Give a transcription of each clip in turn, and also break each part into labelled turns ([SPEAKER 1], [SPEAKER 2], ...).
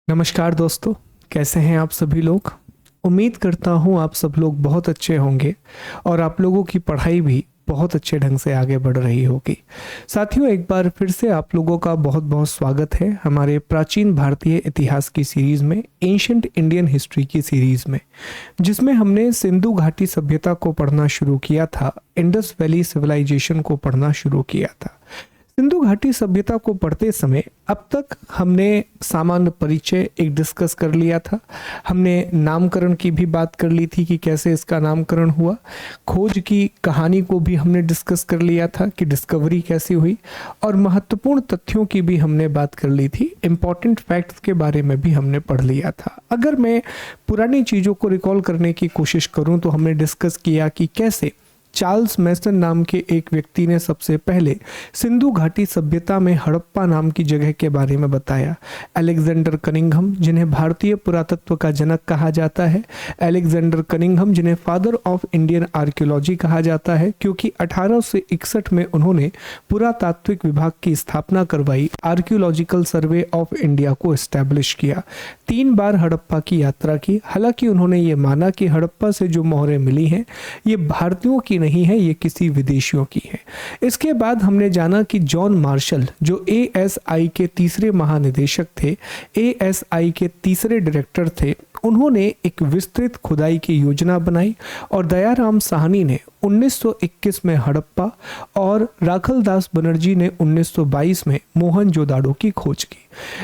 [SPEAKER 1] नमस्कार दोस्तों। कैसे हैं आप सभी लोग। उम्मीद करता हूं आप सब लोग बहुत अच्छे होंगे और आप लोगों की पढ़ाई भी बहुत अच्छे ढंग से आगे बढ़ रही होगी। साथियों, एक बार फिर से आप लोगों का बहुत बहुत स्वागत है हमारे प्राचीन भारतीय इतिहास की सीरीज में, एंशिएंट इंडियन हिस्ट्री की सीरीज में, जिसमें हमने सिंधु घाटी सभ्यता को पढ़ना शुरू किया था, इंडस वैली सिविलाइजेशन को पढ़ना शुरू किया था। सिंधु घाटी सभ्यता को पढ़ते समय अब तक हमने सामान्य परिचय एक डिस्कस कर लिया था। हमने नामकरण की भी बात कर ली थी कि कैसे इसका नामकरण हुआ। खोज की कहानी को भी हमने डिस्कस कर लिया था कि डिस्कवरी कैसी हुई, और महत्वपूर्ण तथ्यों की भी हमने बात कर ली थी। इंपॉर्टेंट फैक्ट्स के बारे में भी हमने पढ़ लिया था। अगर मैं पुरानी चीज़ों को रिकॉल करने की कोशिश करूं तो हमने डिस्कस किया कि कैसे चार्ल्स मैसन नाम के एक व्यक्ति ने सबसे पहले सिंधु घाटी सभ्यता में हड़प्पा नाम की जगह के बारे में बताया। अलेक्जेंडर कनिंघम, जिन्हें भारतीय पुरातत्व का जनक कहा जाता है, अलेक्जेंडर कनिंघम जिन्हें फादर ऑफ इंडियन आर्कियोलॉजी कहा जाता है, क्योंकि 1861 में उन्होंने पुरातात्विक विभाग की स्थापना करवाई, आर्कियोलॉजिकल सर्वे ऑफ इंडिया को एस्टैब्लिश किया। 3 बार हड़प्पा की यात्रा की। हालांकि उन्होंने ये माना कि हड़प्पा से जो मोहरें मिली हैं ये भारतीयों की नहीं है, ये किसी विदेशियों की है। इसके बाद हमने जाना कि जॉन मार्शल, जो एएसआई के तीसरे महानिदेशक थे, एएसआई के तीसरे डायरेक्टर थे, उन्होंने एक विस्तृत खुदाई की योजना बनाई और दयाराम साहनी ने 1921 में हड़प्पा और राखलदास बनर्जी ने 1922 में मोहनजोदाड़ो की खोज की।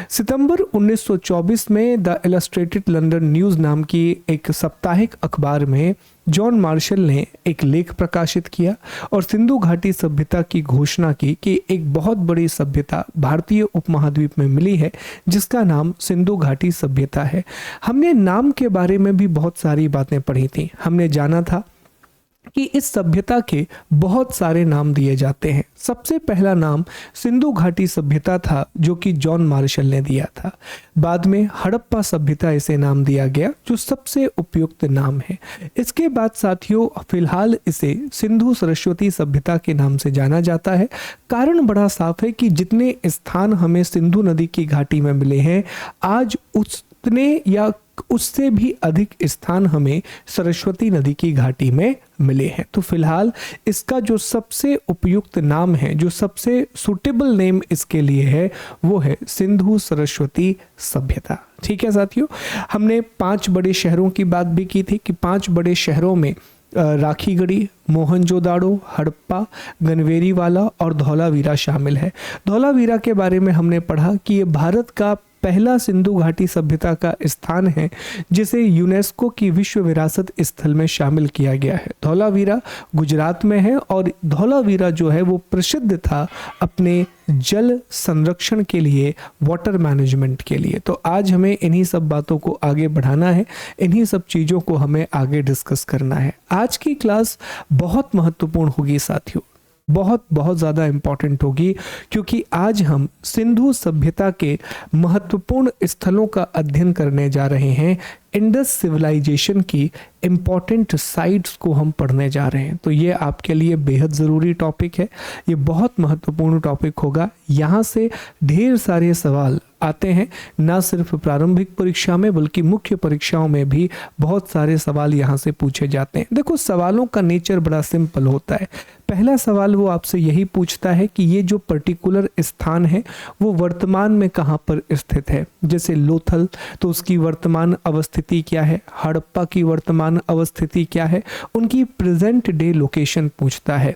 [SPEAKER 1] सितंबर 1924 में द इलस्ट्रेटेड लंदन न्यूज़ नाम की एक साप्ताहिक अखबार में जॉन मार्शल ने एक लेख प्रकाशित किया और सिंधु घाटी सभ्यता की घोषणा की कि एक बहुत बड़ी सभ्यता भारतीय उपमहाद्वीप में मिली है जिसका नाम सिंधु घाटी सभ्यता है। हमने नाम के बारे में भी बहुत सारी बातें पढ़ी थी। हमने जाना था कि इस सभ्यता के बहुत सारे नाम दिए जाते हैं। सबसे पहला नाम सिंधु घाटी सभ्यता था जो कि जॉन मार्शल ने दिया था। बाद में हड़प्पा सभ्यता इसे नाम दिया गया जो सबसे उपयुक्त नाम है। इसके बाद साथियों फिलहाल इसे सिंधु सरस्वती सभ्यता के नाम से जाना जाता है। कारण बड़ा साफ है कि जितने स्थान हमें सिंधु नदी की घाटी में मिले हैं, आज उतने या उससे भी अधिक स्थान हमें सरस्वती नदी की घाटी में मिले हैं। तो फिलहाल इसका जो सबसे उपयुक्त नाम है, जो सबसे सुटेबल नेम इसके लिए है, वो है सिंधु सरस्वती सभ्यता। ठीक है साथियों, हमने 5 बड़े शहरों की बात भी की थी कि 5 बड़े शहरों में राखीगढ़ी, मोहनजोदाड़ो, हड़प्पा, गनवेरीवाला और धौलावीरा शामिल है। धौलावीरा के बारे में हमने पढ़ा कि ये भारत का पहला सिंधु घाटी सभ्यता का स्थान है जिसे यूनेस्को की विश्व विरासत स्थल में शामिल किया गया है। धौलावीरा गुजरात में है और धौलावीरा जो है वो प्रसिद्ध था अपने जल संरक्षण के लिए, वाटर मैनेजमेंट के लिए। तो आज हमें इन्हीं सब बातों को आगे बढ़ाना है, इन्हीं सब चीज़ों को हमें आगे डिस्कस करना है। आज की क्लास बहुत महत्वपूर्ण होगी साथियों, बहुत बहुत ज़्यादा इम्पॉर्टेंट होगी, क्योंकि आज हम सिंधु सभ्यता के महत्वपूर्ण स्थलों का अध्ययन करने जा रहे हैं। इंडस सिविलाइजेशन की इम्पॉर्टेंट साइट्स को हम पढ़ने जा रहे हैं। तो ये आपके लिए बेहद ज़रूरी टॉपिक है, ये बहुत महत्वपूर्ण टॉपिक होगा। यहाँ से ढेर सारे सवाल आते हैं, ना सिर्फ प्रारंभिक परीक्षा में बल्कि मुख्य परीक्षाओं में भी बहुत सारे सवाल यहाँ से पूछे जाते हैं। देखो, सवालों का नेचर बड़ा सिंपल होता है। पहला सवाल वो आपसे यही पूछता है कि ये जो पर्टिकुलर स्थान है वो वर्तमान में कहाँ पर स्थित है। जैसे लोथल, तो उसकी वर्तमान अवस्थिति क्या है, हड़प्पा की वर्तमान अवस्थिति क्या है, उनकी प्रेजेंट डे लोकेशन पूछता है।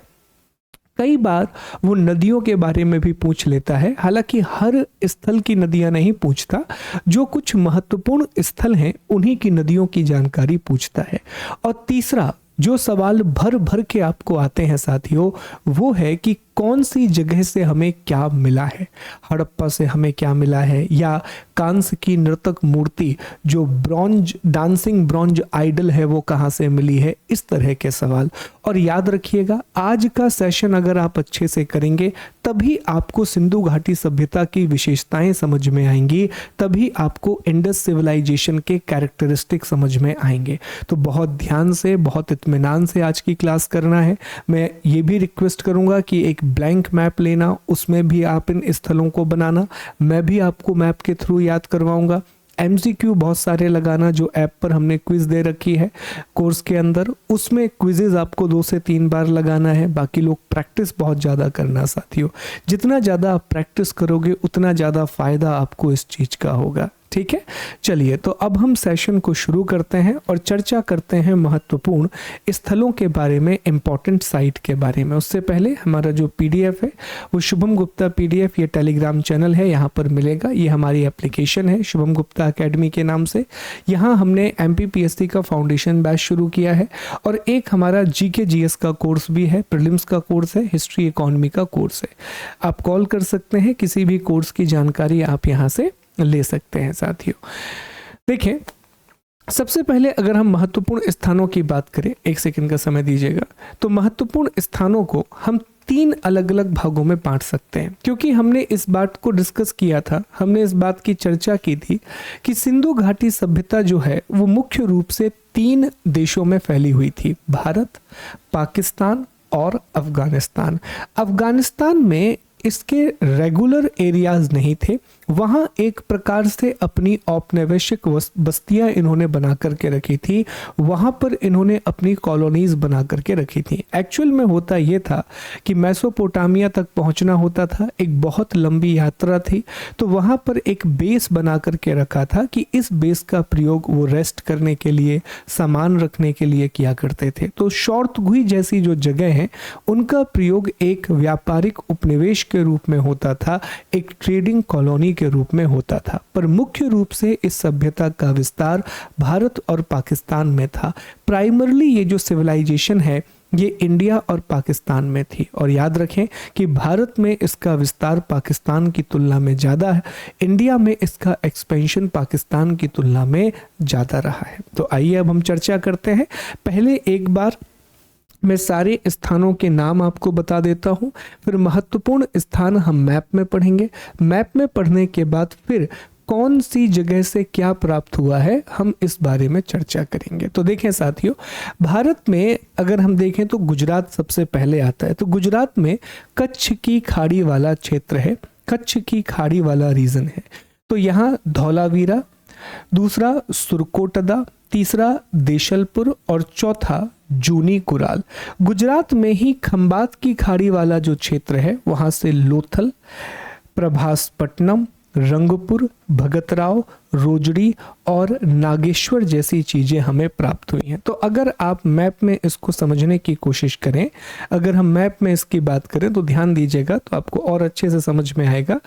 [SPEAKER 1] कई बार वो नदियों के बारे में भी पूछ लेता है, हालांकि हर स्थल की नदियां नहीं पूछता, जो कुछ महत्वपूर्ण स्थल हैं उन्हीं की नदियों की जानकारी पूछता है। और तीसरा जो सवाल भर भर के आपको आते हैं साथियों, वो है कि कौन सी जगह से हमें क्या मिला है। हड़प्पा से हमें क्या मिला है, या कांस्य की नर्तक मूर्ति जो ब्रॉन्ज, डांसिंग ब्रॉन्ज आइडल है, वो कहाँ से मिली है, इस तरह के सवाल। और याद रखिएगा, आज का सेशन अगर आप अच्छे से करेंगे तभी आपको सिंधु घाटी सभ्यता की विशेषताएं समझ में आएंगी, तभी आपको इंडस सिविलाइजेशन के कैरेक्टरिस्टिक समझ में आएंगे। तो बहुत ध्यान से, बहुत इत्मीनान से आज की क्लास करना है। मैं ये भी रिक्वेस्ट करूंगा कि एक ब्लैंक मैप लेना, उसमें भी आप इन स्थलों को बनाना। मैं भी आपको मैप के थ्रू याद करवाऊंगा। MCQ बहुत सारे लगाना, जो ऐप पर हमने क्विज दे रखी है कोर्स के अंदर, उसमें क्विजेज आपको 2 से 3 बार लगाना है। बाकी लोग प्रैक्टिस बहुत ज़्यादा करना साथियों, जितना ज़्यादा आप प्रैक्टिस करोगे उतना ज़्यादा फायदा आपको इस चीज़ का होगा। ठीक है, चलिए तो अब हम सेशन को शुरू करते हैं और चर्चा करते हैं महत्वपूर्ण स्थलों के बारे में, इंपॉर्टेंट साइट के बारे में। उससे पहले हमारा जो PDF है वो शुभम गुप्ता PDF, ये टेलीग्राम चैनल है, यहाँ पर मिलेगा। ये हमारी एप्लीकेशन है शुभम गुप्ता एकेडमी के नाम से। यहाँ हमने MPPSC का फाउंडेशन बैच शुरू किया है और एक हमारा GK GS का कोर्स भी है, प्रीलिम्स का कोर्स है, हिस्ट्री इकोनॉमी का कोर्स है। आप कॉल कर सकते हैं, किसी भी कोर्स की जानकारी आप यहाँ से ले सकते हैं साथियों। देखिए, सबसे पहले अगर हम महत्वपूर्ण स्थानों की बात करें, 1 सेकंड का समय दीजिएगा, तो महत्वपूर्ण स्थानों को हम 3 अलग अलग भागों में बांट सकते हैं, क्योंकि हमने इस बात को डिस्कस किया था, हमने इस बात की चर्चा की थी कि सिंधु घाटी सभ्यता जो है वो मुख्य रूप से 3 देशों में फैली हुई थी, भारत, पाकिस्तान और अफगानिस्तान। अफगानिस्तान में इसके रेगुलर एरियाज नहीं थे, वहाँ एक प्रकार से अपनी औपनिवेशिक बस्तियां इन्होंने बना करके रखी थी, वहाँ पर इन्होंने अपनी कॉलोनीज बना करके रखी थी। एक्चुअल में होता ये था कि मेसोपोटामिया तक पहुँचना होता था, एक बहुत लंबी यात्रा थी, तो वहाँ पर एक बेस बना करके रखा था कि इस बेस का प्रयोग वो रेस्ट करने के लिए, सामान रखने के लिए किया करते थे। तो शौर्तगुई जैसी जो जगह हैं उनका प्रयोग एक व्यापारिक उपनिवेश के रूप में होता था, एक ट्रेडिंग कॉलोनी के रूप में होता था, पर मुख्य रूप से इस सभ्यता का विस्तार भारत और पाकिस्तान में था। प्राइमरली ये जो सिविलाइजेशन है ये इंडिया और पाकिस्तान में थी, और याद रखें कि भारत में इसका विस्तार पाकिस्तान की तुलना में ज़्यादा है, इंडिया में इसका एक्सपेंशन पाकिस्तान की तुलना में ज़्यादा रहा है। तो आइए अब हम चर्चा करते हैं। पहले एक बार मैं सारे स्थानों के नाम आपको बता देता हूं, फिर महत्वपूर्ण स्थान हम मैप में पढ़ेंगे। मैप में पढ़ने के बाद फिर कौन सी जगह से क्या प्राप्त हुआ है हम इस बारे में चर्चा करेंगे। तो देखें साथियों, भारत में अगर हम देखें तो गुजरात सबसे पहले आता है। तो गुजरात में कच्छ की खाड़ी वाला क्षेत्र है, कच्छ की खाड़ी वाला रीजन है। तो यहाँ धौलावीरा, दूसरा सुरकोटदा, तीसरा देशलपुर और चौथा जूनी कुराल। गुजरात में ही खंबात की खाड़ी वाला जो क्षेत्र है वहां से लोथल, प्रभासपट्टनम, रंगपुर, भगतराव, रोजड़ी और नागेश्वर जैसी चीजें हमें प्राप्त हुई हैं। तो अगर आप मैप में इसको समझने की कोशिश करें, अगर हम मैप में इसकी बात करें तो ध्यान दीजिएगा तो आपको और अच्छे से समझ में आएगा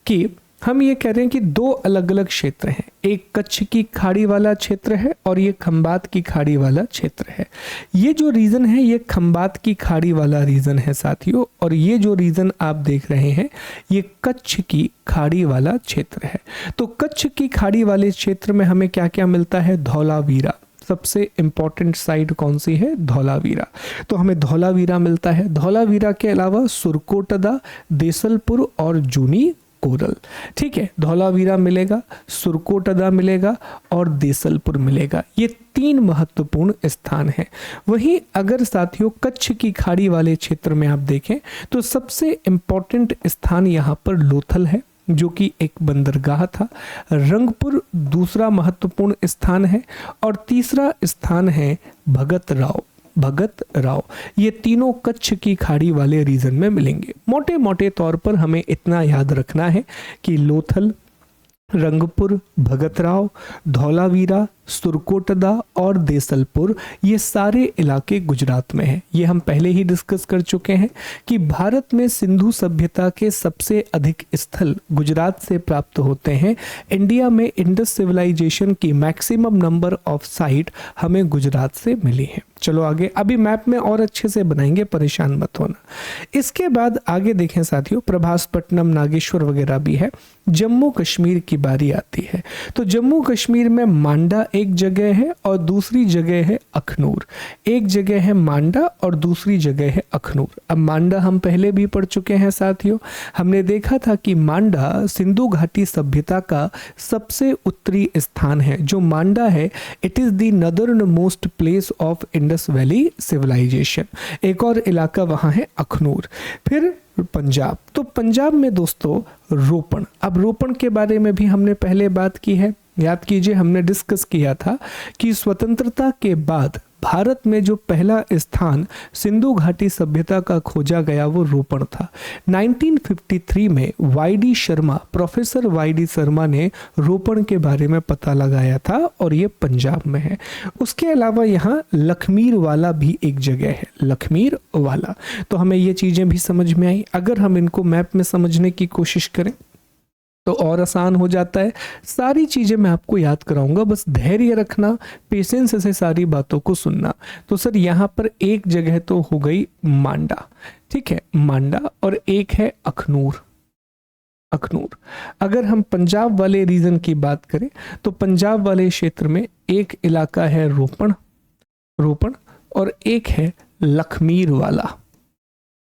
[SPEAKER 1] कि हम ये कह रहे हैं कि 2 अलग अलग क्षेत्र हैं, एक कच्छ की खाड़ी वाला क्षेत्र है और ये खंबात की खाड़ी वाला क्षेत्र है। ये जो रीजन है ये खंबात की खाड़ी वाला रीजन है साथियों, और ये जो रीजन आप देख रहे हैं ये कच्छ की खाड़ी वाला क्षेत्र है। तो कच्छ की खाड़ी वाले क्षेत्र में हमें क्या क्या मिलता है? धौलावीरा, सबसे इंपॉर्टेंट साइट कौन सी है? धौलावीरा। तो हमें धौलावीरा मिलता है। धौलावीरा के अलावा सुरकोटदा, देसलपुर और जूनी कोरल। ठीक है, धौलावीरा मिलेगा, सुरकोटदा मिलेगा और देसलपुर मिलेगा। ये 3 महत्वपूर्ण स्थान हैं। वहीं अगर साथियों कच्छ की खाड़ी वाले क्षेत्र में आप देखें तो सबसे इंपॉर्टेंट स्थान यहाँ पर लोथल है, जो कि एक बंदरगाह था। रंगपुर दूसरा महत्वपूर्ण स्थान है और तीसरा स्थान है भगत राव। ये तीनों कच्छ की खाड़ी वाले रीजन में मिलेंगे। मोटे मोटे तौर पर हमें इतना याद रखना है कि लोथल, रंगपुर, भगतराव, धौलावीरा, सुरकोटदा और देसलपुर ये सारे इलाके गुजरात में हैं। ये हम पहले ही डिस्कस कर चुके हैं कि भारत में सिंधु सभ्यता के सबसे अधिक स्थल गुजरात से प्राप्त होते हैं। इंडिया में इंडस सिविलाइजेशन की मैक्सिमम नंबर ऑफ साइट हमें गुजरात से मिली है। चलो आगे, अभी मैप में और अच्छे से बनाएंगे, परेशान मत होना। इसके बाद आगे देखें साथियों, प्रभासपट्टनम, नागेश्वर वगैरह भी है। जम्मू कश्मीर की बारी आती है। तो जम्मू कश्मीर में मांडा एक जगह है और दूसरी जगह है अखनूर। एक जगह है मांडा और दूसरी जगह है अखनूर। अब मांडा हम पहले भी पढ़ चुके हैं साथियों। हमने देखा था कि मांडा सिंधु घाटी सभ्यता का सबसे उत्तरी स्थान है। जो मांडा है, it is the northern most place of Indus valley civilisation. एक और इलाका वहां है अखनूर। फिर पंजाब। तो पंजाब में दोस्तों रोपण। अब रोपण के बारे में भी हमने पहले बात की है। याद कीजिए, हमने डिस्कस किया था कि स्वतंत्रता के बाद भारत में जो पहला स्थान सिंधु घाटी सभ्यता का खोजा गया वो रोपण था। 1953 में वाईडी शर्मा, प्रोफेसर वाईडी शर्मा ने रोपण के बारे में पता लगाया था और ये पंजाब में है। उसके अलावा यहाँ लखमीर वाला भी एक जगह है, लखमीर वाला। तो हमें ये चीजें भी समझ में आई। अगर हम इनको मैप में समझने की कोशिश करें तो और आसान हो जाता है। सारी चीजें मैं आपको याद कराऊंगा, बस धैर्य रखना, पेशेंस से सारी बातों को सुनना। तो सर यहाँ पर एक जगह तो हो गई मांडा, ठीक है, मांडा, और एक है अखनूर। अखनूर। अगर हम पंजाब वाले रीजन की बात करें तो पंजाब वाले क्षेत्र में एक इलाका है रोपण, रोपण, और एक है लखमीर वाला,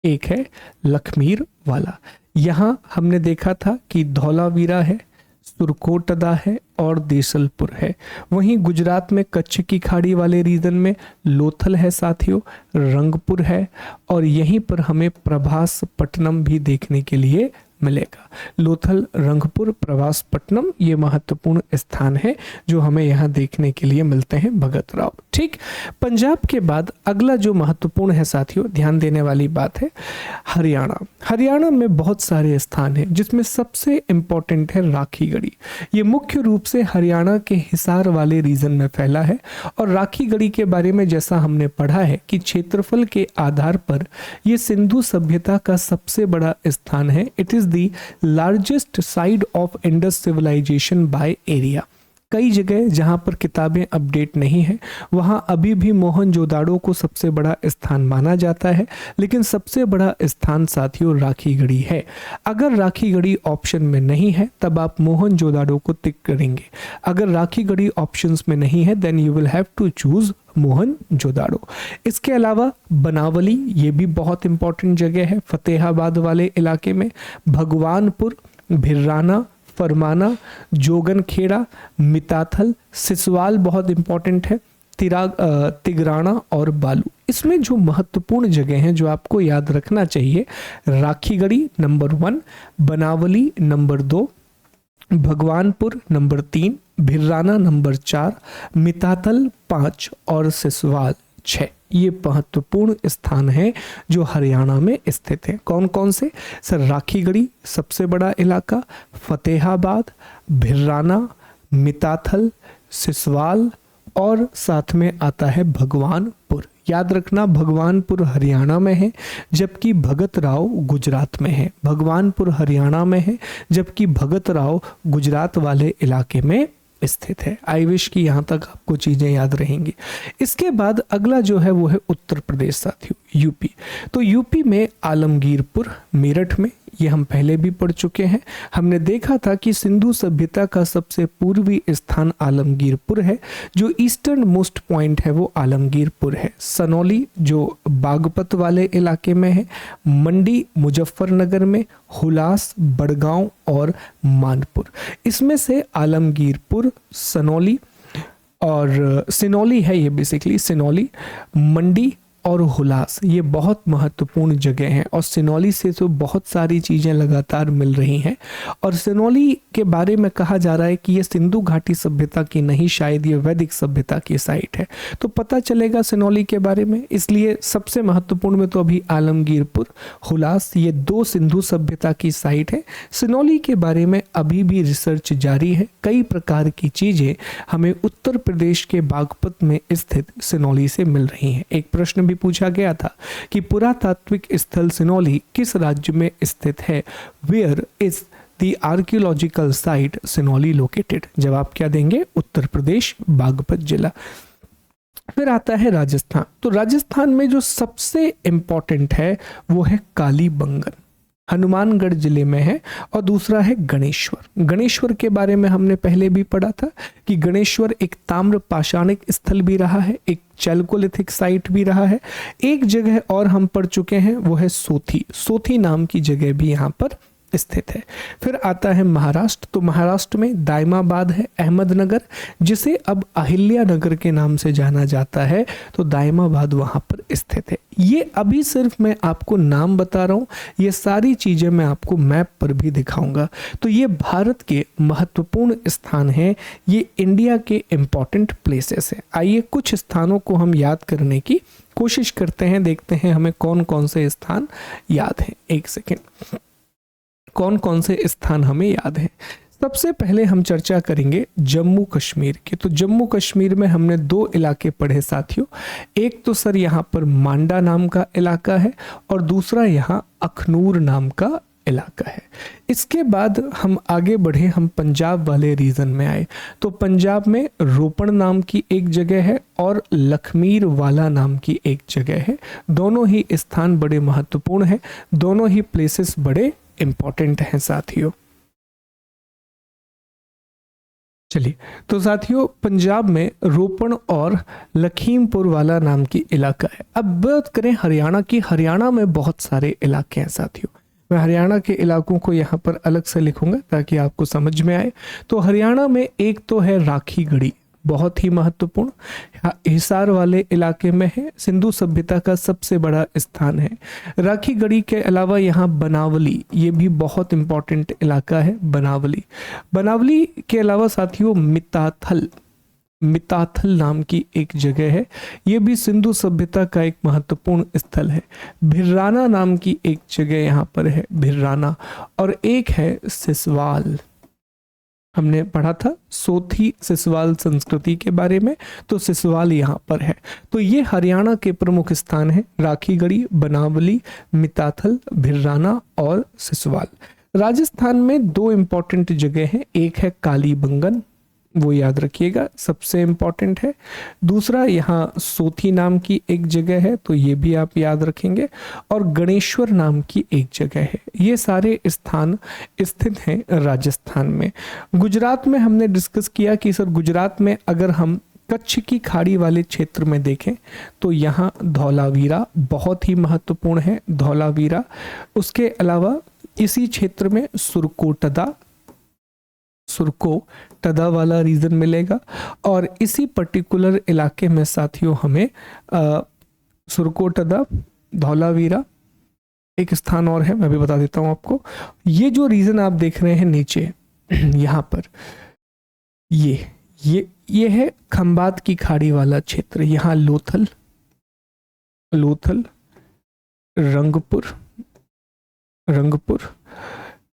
[SPEAKER 1] एक है लखमीर वाला। यहां हमने देखा था कि धौलावीरा है, सुरकोटदा है और देसलपुर है। वहीं गुजरात में कच्छ की खाड़ी वाले रीजन में लोथल है साथियों, रंगपुर है, और यहीं पर हमें प्रभास पट्टनम भी देखने के लिए मिलेगा। लोथल, रंगपुर, प्रभास पट्टनम, ये महत्वपूर्ण स्थान है जो हमें यहाँ देखने के लिए मिलते हैं भगत राव। ठीक, पंजाब के बाद अगला जो महत्वपूर्ण है साथियों, ध्यान देने वाली बात है हरियाणा। हरियाणा में बहुत सारे स्थान हैं जिसमें सबसे इंपॉर्टेंट है राखीगढ़ी। ये मुख्य रूप से हरियाणा के हिसार वाले रीजन में फैला है। और राखीगढ़ी के बारे में जैसा हमने पढ़ा है कि क्षेत्रफल के आधार पर ये सिंधु सभ्यता का सबसे बड़ा स्थान है। It is the largest site of Indus civilisation by area. कई जगह जहां पर किताबें अपडेट नहीं है वहां अभी भी मोहनजोदाड़ो को सबसे बड़ा स्थान माना जाता है, लेकिन सबसे बड़ा स्थान साथियों राखीगढ़ी है। अगर राखीगढ़ी ऑप्शन में नहीं है तब आप मोहनजोदाड़ो को टिक करेंगे। अगर राखीगढ़ी ऑप्शंस में नहीं है then you will have to choose Mohenjodaro. इसके अलावा बनावली, ये भी बहुत इंपॉर्टेंट जगह है फतेहाबाद वाले इलाके में। भगवानपुर, भिर्राना, फरमाना, जोगनखेड़ा, मिताथल, सिसवाल बहुत इंपॉर्टेंट है, तिगराना और बालू। इसमें जो महत्वपूर्ण जगह हैं जो आपको याद रखना चाहिए, Rakhigarhi number 1, Banawali number 2, Bhagwanpur number 3, Bhirrana number 4, Mitathal 5 और सिसवाल 6। ये महत्वपूर्ण स्थान है जो हरियाणा में स्थित है। कौन कौन से सर? राखीगढ़ी सबसे बड़ा इलाका, फतेहाबाद, भिर्राना, मिताथल, सिसवाल और साथ में आता है भगवानपुर। याद रखना भगवानपुर हरियाणा में है जबकि भगत राव गुजरात में है। भगवानपुर हरियाणा में है जबकि भगत राव गुजरात वाले इलाके में स्थित है। आई विश कि यहाँ तक आपको चीजें याद रहेंगी। इसके बाद अगला जो है वो है उत्तर प्रदेश साथियों, यूपी। तो यूपी में आलमगीरपुर, मेरठ में, ये हम पहले भी पढ़ चुके हैं। हमने देखा था कि सिंधु सभ्यता का सबसे पूर्वी स्थान आलमगीरपुर है। जो ईस्टर्न मोस्ट पॉइंट है वो आलमगीरपुर है। सनौली जो बागपत वाले इलाके में है, मंडी मुजफ्फरनगर में, हुलास, बड़गांव और मानपुर। इसमें से आलमगीरपुर, सनौली और सिनौली है, ये बेसिकली सिनौली, मंडी और हुलास ये बहुत महत्वपूर्ण जगह हैं। और सिनौली से तो बहुत सारी चीज़ें लगातार मिल रही हैं। और सिनौली के बारे में कहा जा रहा है कि ये सिंधु घाटी सभ्यता की नहीं, शायद ये वैदिक सभ्यता की साइट है। तो पता चलेगा सिनौली के बारे में। इसलिए सबसे महत्वपूर्ण में तो अभी आलमगीरपुर, हुलास, ये 2 सिंधु सभ्यता की साइट है। सिनौली के बारे में अभी भी रिसर्च जारी है। कई प्रकार की चीज़ें हमें उत्तर प्रदेश के बागपत में स्थित सिनौली से मिल रही हैं। एक प्रश्न भी पूछा गया था कि पुरातात्विक स्थल सिनौली किस राज्य में स्थित है? Where is the archaeological site Sinauli located? जवाब क्या देंगे? उत्तर प्रदेश, बागपत जिला। फिर आता है राजस्थान। तो राजस्थान में जो सबसे इंपॉर्टेंट है वो है कालीबंगन, हनुमानगढ़ जिले में है। और दूसरा है गणेश्वर। गणेश्वर के बारे में हमने पहले भी पढ़ा था कि गणेश्वर एक ताम्र पाषाणिक स्थल भी रहा है, एक चैल्कोलिथिक साइट भी रहा है। एक जगह और हम पढ़ चुके हैं वो है सोथी। सोथी नाम की जगह भी यहाँ पर स्थित है। फिर आता है महाराष्ट्र, तो महाराष्ट्र में दायमाबाद है, अहमदनगर जिसे अब अहिल्या नगर के नाम से जाना जाता है, तो दायमाबाद वहाँ पर स्थित है। ये अभी सिर्फ मैं आपको नाम बता रहा हूँ, ये सारी चीज़ें मैं आपको मैप पर भी दिखाऊंगा। तो ये भारत के महत्वपूर्ण स्थान हैं, ये इंडिया के इम्पॉर्टेंट प्लेसेस हैं। आइए कुछ स्थानों को हम याद करने की कोशिश करते हैं, देखते हैं हमें कौन कौन से स्थान याद हैं। एक सेकेंड, कौन कौन से स्थान हमें याद हैं। सबसे पहले हम चर्चा करेंगे जम्मू कश्मीर की। तो जम्मू कश्मीर में हमने 2 इलाके पढ़े साथियों, एक तो सर यहाँ पर मांडा नाम का इलाका है और दूसरा यहाँ अखनूर नाम का इलाका है। इसके बाद हम आगे बढ़े, हम पंजाब वाले रीजन में आए, तो पंजाब में रोपड़ नाम की एक जगह है और लखमीर वाला नाम की एक जगह है। दोनों ही स्थान बड़े महत्वपूर्ण हैं, दोनों ही प्लेसेस बड़े इंपॉर्टेंट हैं साथियों। चलिए, तो साथियों पंजाब में रोपड़ और लखीमपुर वाला नाम की इलाका है। अब बात करें हरियाणा की, हरियाणा में बहुत सारे इलाके हैं साथियों। मैं हरियाणा के इलाकों को यहाँ पर अलग से लिखूंगा ताकि आपको समझ में आए। तो हरियाणा में एक तो है राखीगढ़ी, बहुत ही महत्वपूर्ण, हिसार वाले इलाके में है, सिंधु सभ्यता का सबसे बड़ा स्थान है। राखीगढ़ी के अलावा यहाँ बनावली, ये भी बहुत इंपॉर्टेंट इलाका है बनावली। बनावली के अलावा साथियों मिताथल, मिताथल नाम की एक जगह है, ये भी सिंधु सभ्यता का एक महत्वपूर्ण स्थल है। भिर्राना नाम की एक जगह यहाँ पर है, भिर्राना। और एक है सिसवाल, हमने पढ़ा था सोथी सिसवाल संस्कृति के बारे में, तो सिसवाल यहाँ पर है। तो ये हरियाणा के प्रमुख स्थान हैं, राखीगढ़ी, बनावली, मिताथल, भिर्राना और सिसवाल। राजस्थान में 2 इंपॉर्टेंट जगह हैं, एक है कालीबंगन, वो याद रखिएगा सबसे इंपॉर्टेंट है। दूसरा यहाँ सोथी नाम की एक जगह है, तो ये भी आप याद रखेंगे। और गणेश्वर नाम की एक जगह है। ये सारे स्थान स्थित हैं राजस्थान में। गुजरात में हमने डिस्कस किया कि सर गुजरात में अगर हम कच्छ की खाड़ी वाले क्षेत्र में देखें तो यहाँ धौलावीरा बहुत ही महत्वपूर्ण है, धौलावीरा। उसके अलावा इसी क्षेत्र में सुरकोटदा, सुरकोटदा वाला रीजन मिलेगा। और इसी पर्टिकुलर इलाके में साथियों हमें सुरकोटदा, धौलावीरा, एक स्थान और है मैं भी बता देता हूं आपको। ये जो रीजन आप देख रहे हैं नीचे यहाँ पर, ये है खंबात की खाड़ी वाला क्षेत्र। यहाँ लोथल, रंगपुर,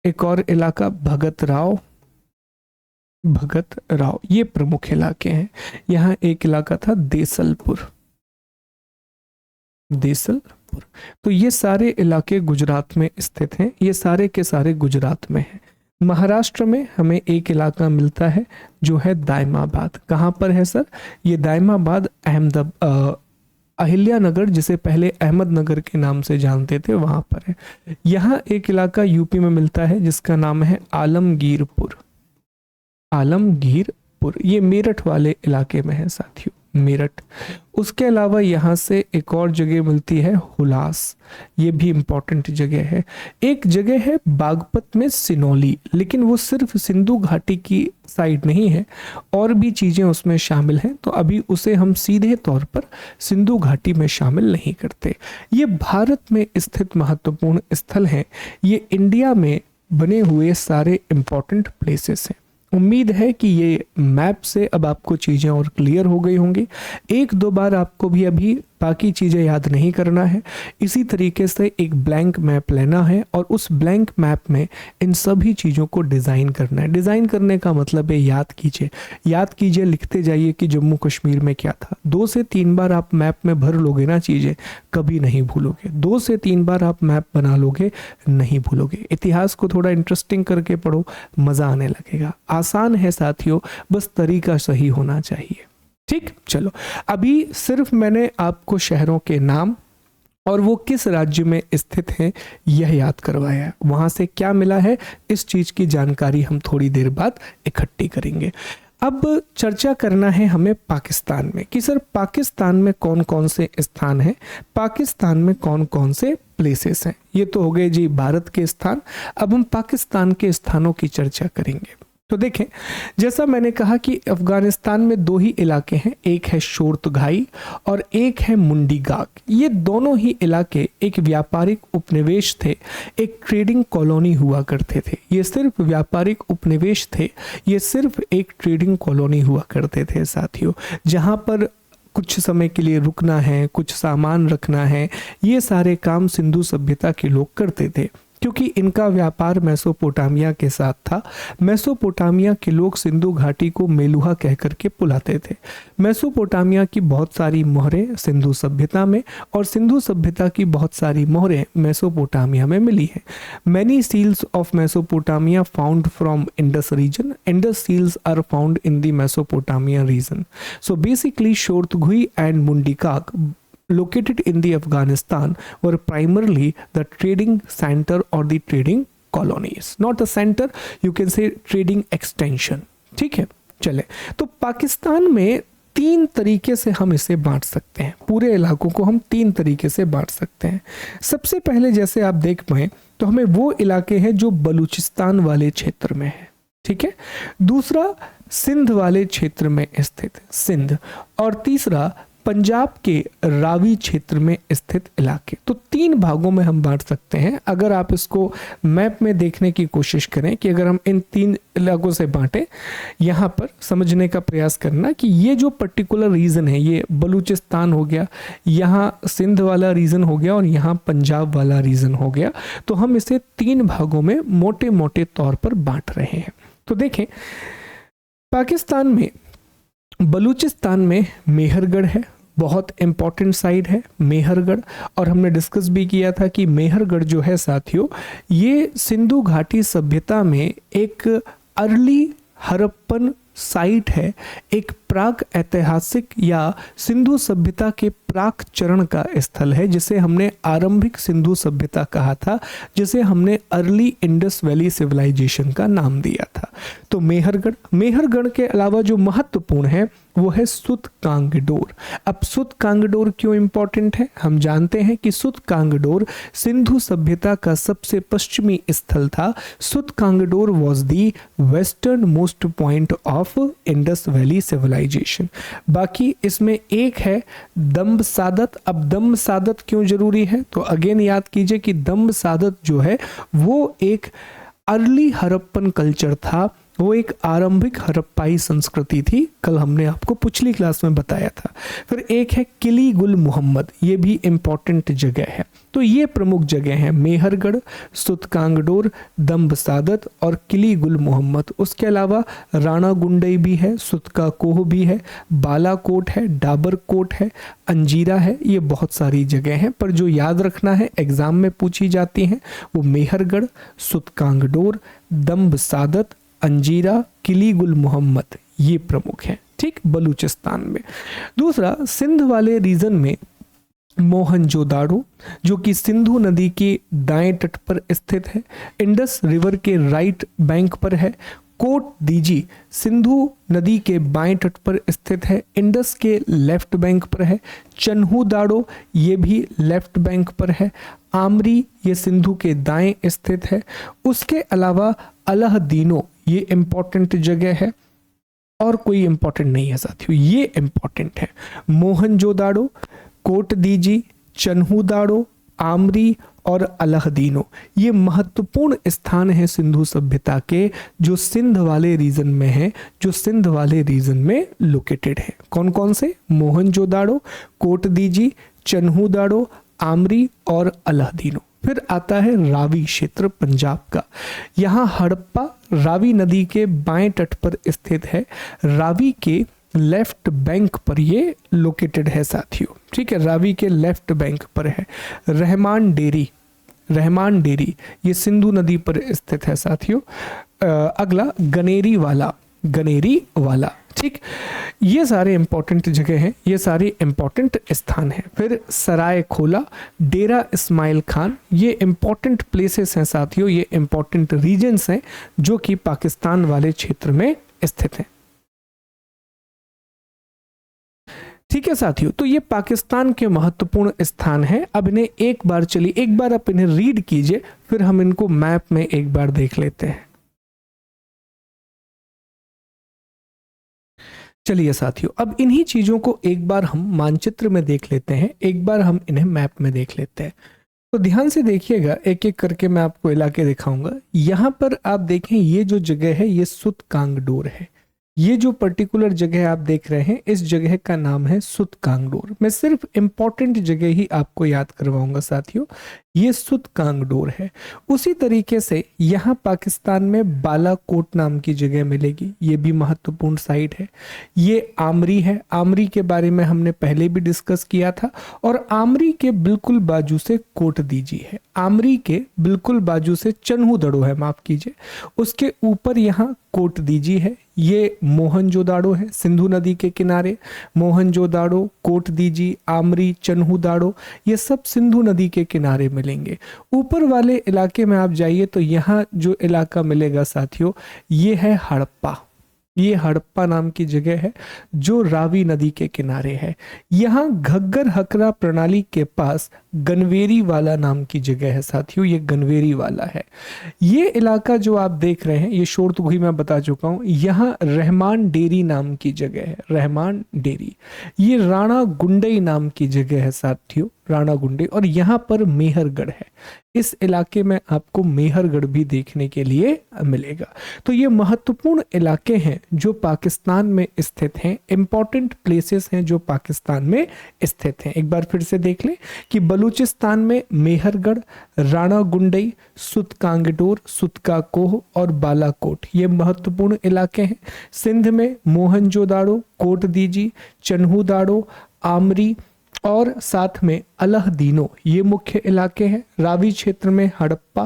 [SPEAKER 1] एक और इलाका भगत राव, ये प्रमुख इलाके हैं। यहाँ एक इलाका था देसलपुर। तो ये सारे इलाके गुजरात में स्थित हैं, ये सारे के सारे गुजरात में हैं। महाराष्ट्र में हमें एक इलाका मिलता है जो है दायमाबाद। कहाँ पर है सर? ये दायमाबाद अहिल्या नगर, जिसे पहले अहमदनगर के नाम से जानते थे, वहां पर है। यहाँ एक इलाका यूपी में मिलता है जिसका नाम है आलमगीरपुर। ये मेरठ वाले इलाके में है साथियों, मेरठ। उसके अलावा यहाँ से एक और जगह मिलती है हुलास, ये भी इंपॉर्टेंट जगह है। एक जगह है बागपत में सिनौली, लेकिन वो सिर्फ सिंधु घाटी की साइड नहीं है, और भी चीज़ें उसमें शामिल हैं, तो अभी उसे हम सीधे तौर पर सिंधु घाटी में शामिल नहीं करते। ये भारत में स्थित महत्वपूर्ण स्थल हैं, ये इंडिया में बने हुए सारे इंपॉर्टेंट प्लेसेस हैं। उम्मीद है कि ये मैप से अब आपको चीज़ें और क्लियर हो गई होंगी। 1-2 बार आपको भी अभी बाकी चीज़ें याद नहीं करना है, इसी तरीके से एक ब्लैंक मैप लेना है और उस ब्लैंक मैप में इन सभी चीज़ों को डिज़ाइन करना है। डिज़ाइन करने का मतलब है याद कीजिए, लिखते जाइए कि जम्मू कश्मीर में क्या था। 2 से 3 बार आप मैप में भर लोगे ना चीज़ें, कभी नहीं भूलोगे। 2 से 3 बार आप मैप बना लोगे, नहीं भूलोगे। इतिहास को थोड़ा इंटरेस्टिंग करके पढ़ो, मज़ा आने लगेगा। आसान है साथियों, बस तरीका सही होना चाहिए। ठीक, चलो अभी सिर्फ मैंने आपको शहरों के नाम और वो किस राज्य में स्थित हैं यह याद करवाया है। वहां से क्या मिला है, इस चीज की जानकारी हम थोड़ी देर बाद इकट्ठी करेंगे। अब चर्चा करना है हमें पाकिस्तान में कि सर पाकिस्तान में कौन कौन से स्थान हैं, पाकिस्तान में कौन कौन से प्लेसेस हैं। ये तो हो गए जी भारत के स्थान। अब हम पाकिस्तान के स्थानों की चर्चा करेंगे। तो देखें, जैसा मैंने कहा कि अफगानिस्तान में दो ही इलाके हैं, एक है शोरतगाही और एक है मुंडीगाग। ये दोनों ही इलाके एक व्यापारिक उपनिवेश थे, एक ट्रेडिंग कॉलोनी हुआ करते थे। ये सिर्फ व्यापारिक उपनिवेश थे, ये सिर्फ एक ट्रेडिंग कॉलोनी हुआ करते थे साथियों, जहाँ पर कुछ समय के लिए रुकना है, कुछ सामान रखना है, ये सारे काम सिंधु सभ्यता के लोग करते थे, क्योंकि इनका व्यापार मेसोपोटामिया के साथ था। मेसोपोटामिया के लोग सिंधु घाटी को मेलुहा कह करके बुलाते थे। मेसोपोटामिया की बहुत सारी मोहरें सिंधु सभ्यता में और सिंधु सभ्यता की बहुत सारी मोहरें मेसोपोटामिया में मिली हैं। Many seals of Mesopotamia found from Indus region. Indus seals are found in the Mesopotamia region. So basically Shortughai and Mundigak located in the Afghanistan were primarily the trading center or the trading colonies, not a center, you can say trading extension। ठीक है, चले तो पाकिस्तान में तीन तरीके से हम इसे बांट सकते हैं, पूरे इलाकों को हम तीन तरीके से बांट सकते हैं। सबसे पहले जैसे आप देख पाए तो हमें वो इलाके हैं जो बलूचिस्तान वाले क्षेत्र में है, ठीक है। दूसरा सिंध वाले क्षेत्र में स्थित सिंध, और तीसरा पंजाब के रावी क्षेत्र में स्थित इलाके। तो तीन भागों में हम बांट सकते हैं। अगर आप इसको मैप में देखने की कोशिश करें कि अगर हम इन तीन इलाकों से बांटें, यहाँ पर समझने का प्रयास करना कि ये जो पर्टिकुलर रीजन है, ये बलूचिस्तान हो गया, यहाँ सिंध वाला रीजन हो गया और यहाँ पंजाब वाला रीजन हो गया। तो हम इसे तीन भागों में मोटे मोटे तौर पर बांट रहे हैं। तो देखें, पाकिस्तान में बलूचिस्तान में मेहरगढ़ है, बहुत इंपॉर्टेंट साइट है मेहरगढ़। और हमने डिस्कस भी किया था कि मेहरगढ़ जो है साथियों, ये सिंधु घाटी सभ्यता में एक अर्ली हड़प्पन साइट है, एक प्राक ऐतिहासिक या सिंधु सभ्यता के प्राक चरण का स्थल है, जिसे हमने आरंभिक सिंधु सभ्यता कहा था, जिसे हमने अर्ली इंडस वैली सिविलाइजेशन का नाम दिया था। तो मेहरगढ़ के अलावा जो महत्वपूर्ण है वो है सुतकांगडोर। अब सुतकांगडोर क्यों इंपॉर्टेंट है? हम जानते हैं कि सुतकांगडोर सिंधु सभ्यता का सबसे पश्चिमी स्थल था। Sutkagendor was the westernmost point of Indus valley civilisation. बाकी इसमें एक है दम्ब सादत। अब दम्ब सादत क्यों जरूरी है? तो अगेन याद कीजिए कि दम्ब सादत जो है वो एक अर्ली हड़प्पन कल्चर था, वो एक आरंभिक हड़प्पाई संस्कृति थी, कल हमने आपको पिछली क्लास में बताया था। फिर एक है किली गुल मोहम्मद, ये भी इंपॉर्टेंट जगह है। तो ये प्रमुख जगह हैं मेहरगढ़, सुतकांगडोर, दम्ब सादत और किली गुल मोहम्मद। उसके अलावा राणा गुंडई भी है, सुतका कोह भी है, बालाकोट है, डाबर कोट है, अंजीरा है। ये बहुत सारी जगह हैं, पर जो याद रखना है एग्जाम में पूछी जाती हैं वो मेहरगढ़, सुतकांगडोर, दम्ब सादत, अंजीरा, किली गुल मोहम्मद, ये प्रमुख हैं, ठीक, बलूचिस्तान में। दूसरा, सिंध वाले रीजन में मोहनजोदाड़ो, जो कि सिंधु नदी के दाएं तट पर स्थित है, इंडस रिवर के राइट बैंक पर है। कोट दीजी सिंधु नदी के बाएं तट पर स्थित है, इंडस के लेफ्ट बैंक पर है। चन्हू दाड़ो ये भी लेफ्ट बैंक पर है। आमरी ये सिंधु के दाएं स्थित है। उसके अलावा अलहदीनो ये इंपॉर्टेंट जगह है, और कोई इंपॉर्टेंट नहीं है साथियों, ये इंपॉर्टेंट है। मोहनजोदाड़ो, कोट दीजी, चन्हू दाड़ो, आमरी और अलहदीनो, ये महत्वपूर्ण स्थान है सिंधु सभ्यता के, जो सिंध वाले रीजन में है, जो सिंध वाले रीजन में लोकेटेड है। कौन कौन से? मोहनजोदाड़ो, कोट दीजी, चन्हू दाड़ो, आमरी और अलहदीनो। फिर आता है रावी क्षेत्र पंजाब का। यहाँ हड़प्पा रावी नदी के बाएं तट पर स्थित है, रावी के लेफ्ट बैंक पर ये लोकेटेड है साथियों, ठीक है, रावी के लेफ्ट बैंक पर है। रहमान डेरी ये सिंधु नदी पर स्थित है साथियों। अगला गनेरी वाला, ठीक, ये सारे इंपॉर्टेंट जगह हैं, ये सारे इंपॉर्टेंट स्थान हैं। फिर सराय खोला, डेरा इस्माइल खान, ये इंपॉर्टेंट प्लेसेस हैं साथियों, ये इंपॉर्टेंट रीजन्स हैं जो कि पाकिस्तान वाले क्षेत्र में स्थित हैं। ठीक है साथियों, तो ये पाकिस्तान के महत्वपूर्ण स्थान हैं। अब इन्हें एक बार आप इन्हें रीड कीजिए, फिर हम इनको मैप में एक बार देख लेते हैं। चलिए साथियों, अब इन्हीं चीजों को एक बार हम मानचित्र में देख लेते हैं, एक बार हम इन्हें मैप में देख लेते हैं। तो ध्यान से देखिएगा, एक एक करके मैं आपको इलाके दिखाऊंगा। यहाँ पर आप देखें, ये जो जगह है ये सुत कांगडोर है। ये जो पर्टिकुलर जगह आप देख रहे हैं, इस जगह का नाम है सुत कांगडोर। मैं सिर्फ इंपॉर्टेंट जगह ही आपको याद करवाऊंगा साथियों। ये सुत कांगडोर है। उसी तरीके से यहाँ पाकिस्तान में बालाकोट नाम की जगह मिलेगी, ये भी महत्वपूर्ण साइट है। ये आमरी है, आमरी के बारे में हमने पहले भी डिस्कस किया था। और आमरी के बिल्कुल बाजू से कोट दीजी है, आमरी के बिल्कुल बाजू से चन्हू दड़ो है, माफ कीजिए, उसके ऊपर यहाँ कोट दीजी है। ये मोहनजोदाड़ो है, सिंधु नदी के किनारे। मोहनजोदाड़ो, कोट दीजी, आमरी, चन्हू दाड़ो, ये सब सिंधु नदी के किनारे मिलेंगे। ऊपर वाले इलाके में आप जाइए तो यहाँ जो इलाका मिलेगा साथियों, ये है हड़प्पा। ये हड़प्पा नाम की जगह है जो रावी नदी के किनारे है। यहाँ घग्गर हकरा प्रणाली के पास गनवेरी वाला नाम की जगह है साथियों, ये गनवेरी वाला है। ये इलाका जो आप देख रहे हैं, ये शोर तो ही मैं बता चुका हूँ। यहाँ रहमान डेरी नाम की जगह है, रहमान डेरी। ये राणा गुंडई नाम की जगह है साथियों, राणा गुंडई। और यहाँ पर मेहरगढ़ है, इस इलाके में आपको मेहरगढ़ भी देखने के लिए मिलेगा। तो ये महत्वपूर्ण इलाके हैं जो पाकिस्तान में स्थित हैं, इंपॉर्टेंट प्लेसेस हैं जो पाकिस्तान में स्थित हैं। एक बार फिर से देख लें कि बलूचिस्तान में मेहरगढ़, राणा गुंडई, सुत कांगडोर, सुतका कोह और बालाकोट, ये महत्वपूर्ण इलाके हैं। सिंध में मोहनजोदाड़ो, कोट दीजी, चन्हू दाड़ो, आमरी और साथ में अलहदीनो, ये मुख्य इलाके हैं। रावी क्षेत्र में हड़प्पा,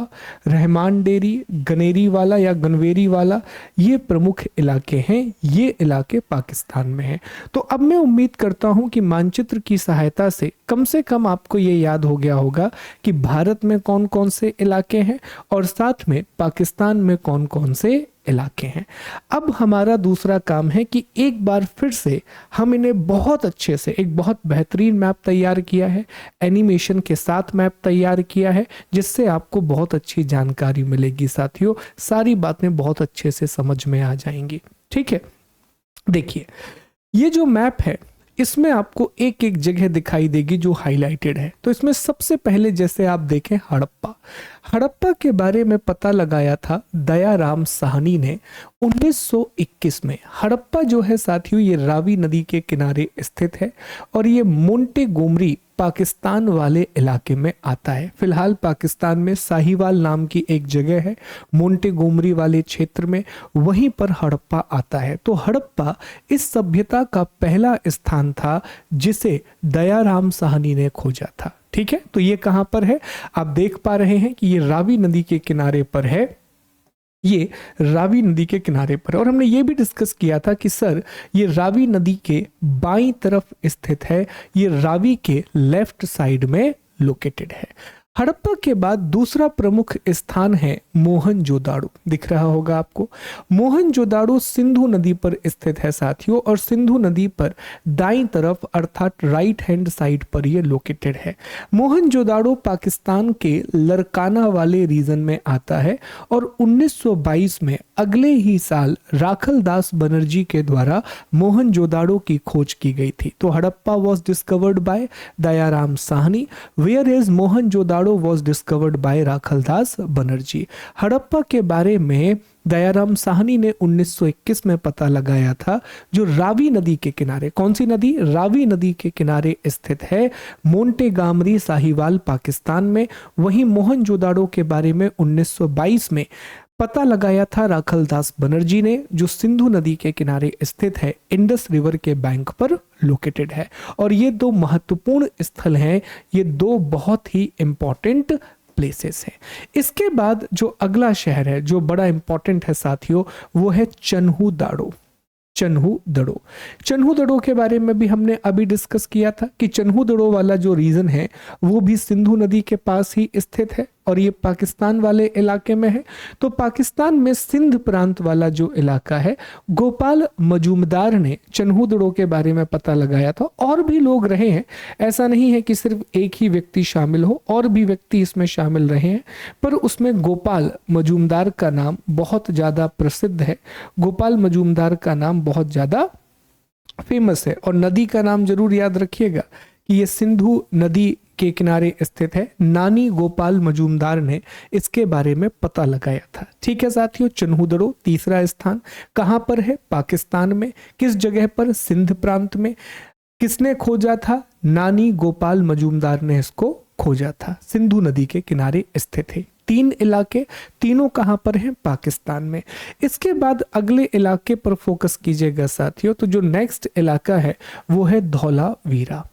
[SPEAKER 1] रहमान डेरी, गनेरी वाला या गनवेरी वाला, ये प्रमुख इलाके हैं। ये इलाके पाकिस्तान में हैं। तो अब मैं उम्मीद करता हूं कि मानचित्र की सहायता से कम आपको ये याद हो गया होगा कि भारत में कौन कौन से इलाके हैं और साथ में पाकिस्तान में कौन कौन से इलाके हैं। अब हमारा दूसरा काम है कि एक बार फिर से हम इन्हें बहुत अच्छे से, एक बहुत बेहतरीन मैप तैयार किया है, एनिमेशन के साथ मैप तैयार किया है, जिससे आपको बहुत अच्छी जानकारी मिलेगी साथियों। सारी बातें बहुत अच्छे से समझ में आ जाएंगी। ठीक है, देखिए ये जो मैप है इसमें आपको एक एक जगह दिखाई देगी जो हाईलाइटेड है। तो इसमें सबसे पहले जैसे आप देखें हड़प्पा, हड़प्पा के बारे में पता लगाया था दयाराम साहनी ने 1921 में। हड़प्पा जो है साथियों, ये रावी नदी के किनारे स्थित है और ये मोंटेगोमरी पाकिस्तान वाले इलाके में आता है। फिलहाल पाकिस्तान में साहिवाल नाम की एक जगह है मोंटेगोमरी वाले क्षेत्र में, वहीं पर हड़प्पा आता है। तो हड़प्पा इस सभ्यता का पहला स्थान था जिसे दयाराम साहनी ने खोजा था। ठीक है, तो ये कहां पर है आप देख पा रहे हैं कि ये रावी नदी के किनारे पर है, ये रावी नदी के किनारे पर। और हमने ये भी डिस्कस किया था कि सर ये रावी नदी के बाईं तरफ स्थित है, ये रावी के लेफ्ट साइड में लोकेटेड है। हड़प्पा के बाद दूसरा प्रमुख स्थान है मोहनजोदाड़ो, दिख रहा होगा आपको। मोहनजोदाड़ो सिंधु नदी पर स्थित है साथियों, और सिंधु नदी पर दाईं तरफ अर्थात राइट हैंड साइड पर यह लोकेटेड है। मोहनजोदाड़ो पाकिस्तान के लरकाना वाले रीजन में आता है और 1922 में अगले ही साल राखलदास बनर्जी के द्वारा मोहनजोदाड़ो की खोज की गई थी। तो Harappa was discovered by Dayaram Sahni, where is Mohenjodaro was discovered by Rakhaldas Banerjee. Harappa के बारे में दयाराम साहनी ने 1921 में पता लगाया था, जो रावी नदी के किनारे, कौन सी नदी, रावी नदी के किनारे स्थित है, मोंटेगामरी साहिवाल पाकिस्तान में। वहीं मोहनजोदाड़ो के बारे में 1922 में पता लगाया था राखलदास बनर्जी ने, जो सिंधु नदी के किनारे स्थित है, इंडस रिवर के बैंक पर लोकेटेड है। और ये दो महत्वपूर्ण स्थल हैं, ये दो बहुत ही इंपॉर्टेंट प्लेसेस हैं। इसके बाद जो अगला शहर है जो बड़ा इंपॉर्टेंट है साथियों, वो है चन्हू दाड़ो। चन्हू दड़ो, चन्हू दड़ो के बारे में भी हमने अभी डिस्कस किया था कि चन्हू दड़ो वाला जो रीजन है वो भी सिंधु नदी के पास ही स्थित है और ये पाकिस्तान वाले इलाके में है। तो पाकिस्तान में सिंध प्रांत वाला जो इलाका है, गोपाल मजूमदार ने चन्हूदड़ों के बारे में पता लगाया था। और भी लोग रहे हैं, ऐसा नहीं है कि सिर्फ एक ही व्यक्ति शामिल हो, और भी व्यक्ति इसमें शामिल रहे हैं, पर उसमें गोपाल मजूमदार का नाम बहुत ज्यादा प्रसिद्ध है। गोपाल मजूमदार का नाम बहुत ज्यादा फेमस है। और नदी का नाम जरूर याद रखिएगा कि ये सिंधु नदी के किनारे स्थित है। नानी गोपाल मजूमदार ने इसके बारे में पता लगाया था। ठीक है साथियों, चन्हूदड़ो तीसरा स्थान कहां पर है? पाकिस्तान में। किस जगह पर? सिंध प्रांत में। किसने खोजा था? नानी गोपाल मजूमदार ने इसको खोजा था। सिंधु नदी के किनारे स्थित है। 3 इलाके, तीनों कहां पर हैं? पाकिस्तान में। इसके बाद अगले इलाके पर फोकस कीजिएगा साथियों। तो जो नेक्स्ट इलाका है वो है धौलावीरा।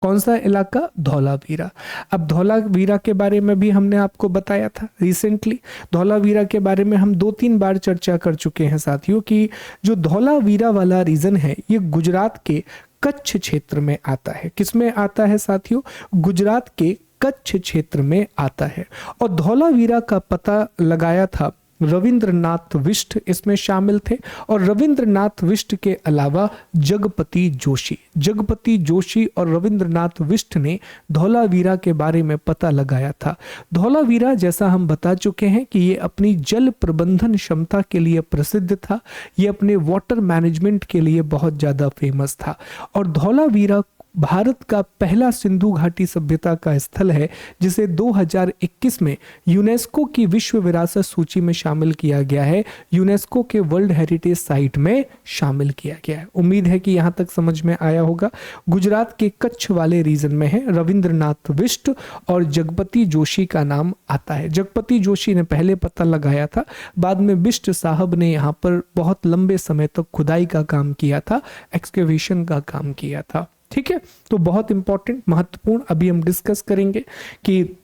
[SPEAKER 1] कौन सा इलाका? धौलावीरा। अब धौलावीरा के बारे में भी हमने आपको बताया था रिसेंटली। धौलावीरा के बारे में हम 2-3 बार चर्चा कर चुके हैं साथियों कि जो धौलावीरा वाला रीजन है ये गुजरात के कच्छ क्षेत्र में आता है। किसमें आता है साथियों? गुजरात के कच्छ क्षेत्र में आता है। और धौलावीरा का पता लगाया था रविंद्रनाथ बिष्ट, इसमें शामिल थे। और रविंद्रनाथ बिष्ट के अलावा जगपति जोशी और रविंद्रनाथ बिष्ट ने धौलावीरा के बारे में पता लगाया था। धौलावीरा, जैसा हम बता चुके हैं कि ये अपनी जल प्रबंधन क्षमता के लिए प्रसिद्ध था। ये अपने वाटर मैनेजमेंट के लिए बहुत ज्यादा फेमस था। और धौलावीरा भारत का पहला सिंधु घाटी सभ्यता का स्थल है, जिसे 2021 में यूनेस्को की विश्व विरासत सूची में शामिल किया गया है। यूनेस्को के वर्ल्ड हेरिटेज साइट में शामिल किया गया है। उम्मीद है कि यहां तक समझ में आया होगा। गुजरात के कच्छ वाले रीजन में है। रविंद्रनाथ बिष्ट और जगपति जोशी का नाम आता है। जगपति जोशी ने पहले पता लगाया था, बाद में बिष्ट साहब ने यहाँ पर बहुत लंबे समय तक खुदाई का काम किया था, एक्सकेवेशन का काम किया था। ठीक है, तो बहुत इंपॉर्टेंट, महत्वपूर्ण अभी हम डिस्कस करेंगे कि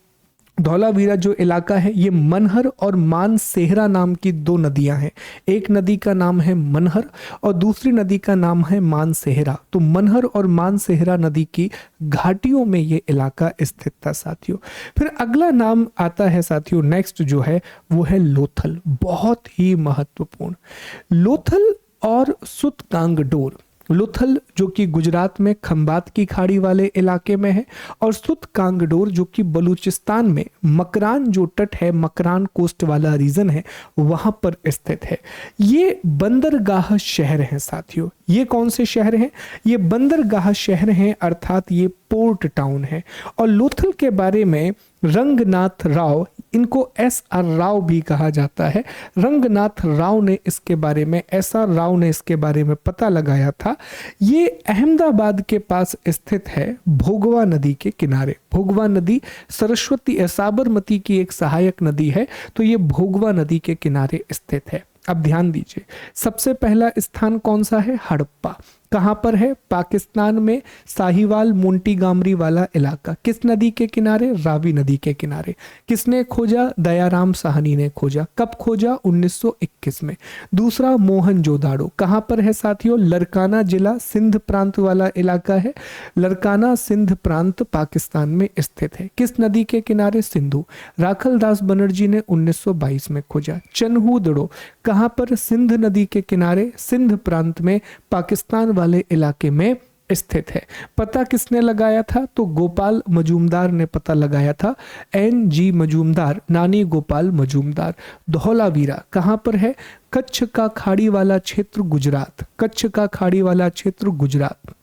[SPEAKER 1] धौलावीरा जो इलाका है ये मनहर और मानसेहरा नाम की 2 नदियां हैं। एक नदी का नाम है मनहर और दूसरी नदी का नाम है मानसेहरा। तो मनहर और मानसेहरा नदी की घाटियों में ये इलाका स्थित था साथियों। फिर अगला नाम आता है साथियों, नेक्स्ट जो है वो है लोथल। बहुत ही महत्वपूर्ण, लोथल और सुतकांगडोर। लोथल जो कि गुजरात में खंबात की खाड़ी वाले इलाके में है, और सुतकांगडोर जो कि बलूचिस्तान में मकरान जो तट है, मकरान कोस्ट वाला रीजन है, वहां पर स्थित है। ये बंदरगाह शहर हैं साथियों। ये कौन से शहर हैं? ये बंदरगाह शहर हैं, अर्थात ये पोर्ट टाउन है। और लोथल के बारे में रंगनाथ राव, इनको SR राव भी कहा जाता है, रंगनाथ राव ने इसके बारे में, SR राव ने इसके बारे में पता लगाया था। ये अहमदाबाद के पास स्थित है, भोगवा नदी के किनारे। भोगवा नदी साबरमती की एक सहायक नदी है, तो ये भोगवा नदी के किनारे स्थित है। अब ध्यान दीजिए, सबसे पहला स्थान कौन सा है? हड़प्पा। कहां पर है? पाकिस्तान में साहिवाल मोंटीगामरी वाला इलाका। किस नदी के किनारे? रावी नदी के किनारे। किसने खोजा? दयाराम साहनी ने खोजा। कब खोजा? 1921 में। दूसरा मोहनजोदाड़ो। कहां पर है साथियों? लरकाना जिला, सिंध प्रांत वाला इलाका है। लरकाना सिंध प्रांत पाकिस्तान में स्थित है। किस नदी के किनारे? सिंधु। राखलदास बनर्जी ने 1922 में खोजा। चन्हूदड़ो कहां पर? सिंध नदी के किनारे, सिंध प्रांत में, पाकिस्तान वाले इलाके में स्थित है। पता किसने लगाया था? तो गोपाल मजूमदार ने पता लगाया था। NG मजूमदार, नानी गोपाल मजूमदार। धौलावीरा कहां पर है? कच्छ का खाड़ी वाला क्षेत्र, गुजरात। कच्छ का खाड़ी वाला क्षेत्र, गुजरात।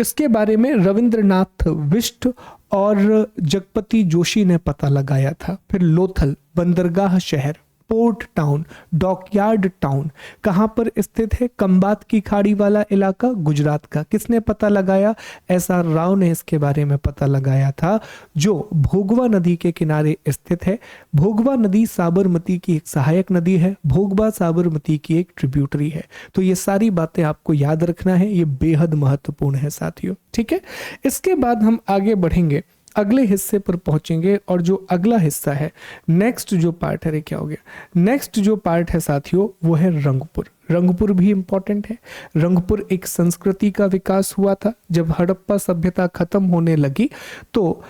[SPEAKER 1] इसके बारे में रविंद्रनाथ बिष्ट और जगपति जोशी ने पता लगाया था। फिर लोथल, बंदरगाह शहर, पोर्ट टाउन, डॉकयार्ड टाउन, कहां पर स्थित है? कंबात की खाड़ी वाला इलाका, गुजरात का। किसने पता लगाया? SR राव ने इसके बारे में पता लगाया था, जो भोगवा नदी के किनारे स्थित है। भोगवा नदी साबरमती की एक सहायक नदी है, भोगवा साबरमती की एक ट्रिब्यूटरी है। तो ये सारी बातें आपको याद रखना है, ये बेहद महत्वपूर्ण है साथियों। ठीक है, इसके बाद हम आगे बढ़ेंगे, अगले हिस्से पर पहुंचेंगे। और जो अगला हिस्सा है, नेक्स्ट जो पार्ट है, क्या हो गया? नेक्स्ट जो पार्ट है साथियों वो है रंगपुर। रंगपुर भी इंपॉर्टेंट है। रंगपुर एक संस्कृति का विकास हुआ था। जब हड़प्पा सभ्यता खत्म होने लगी तो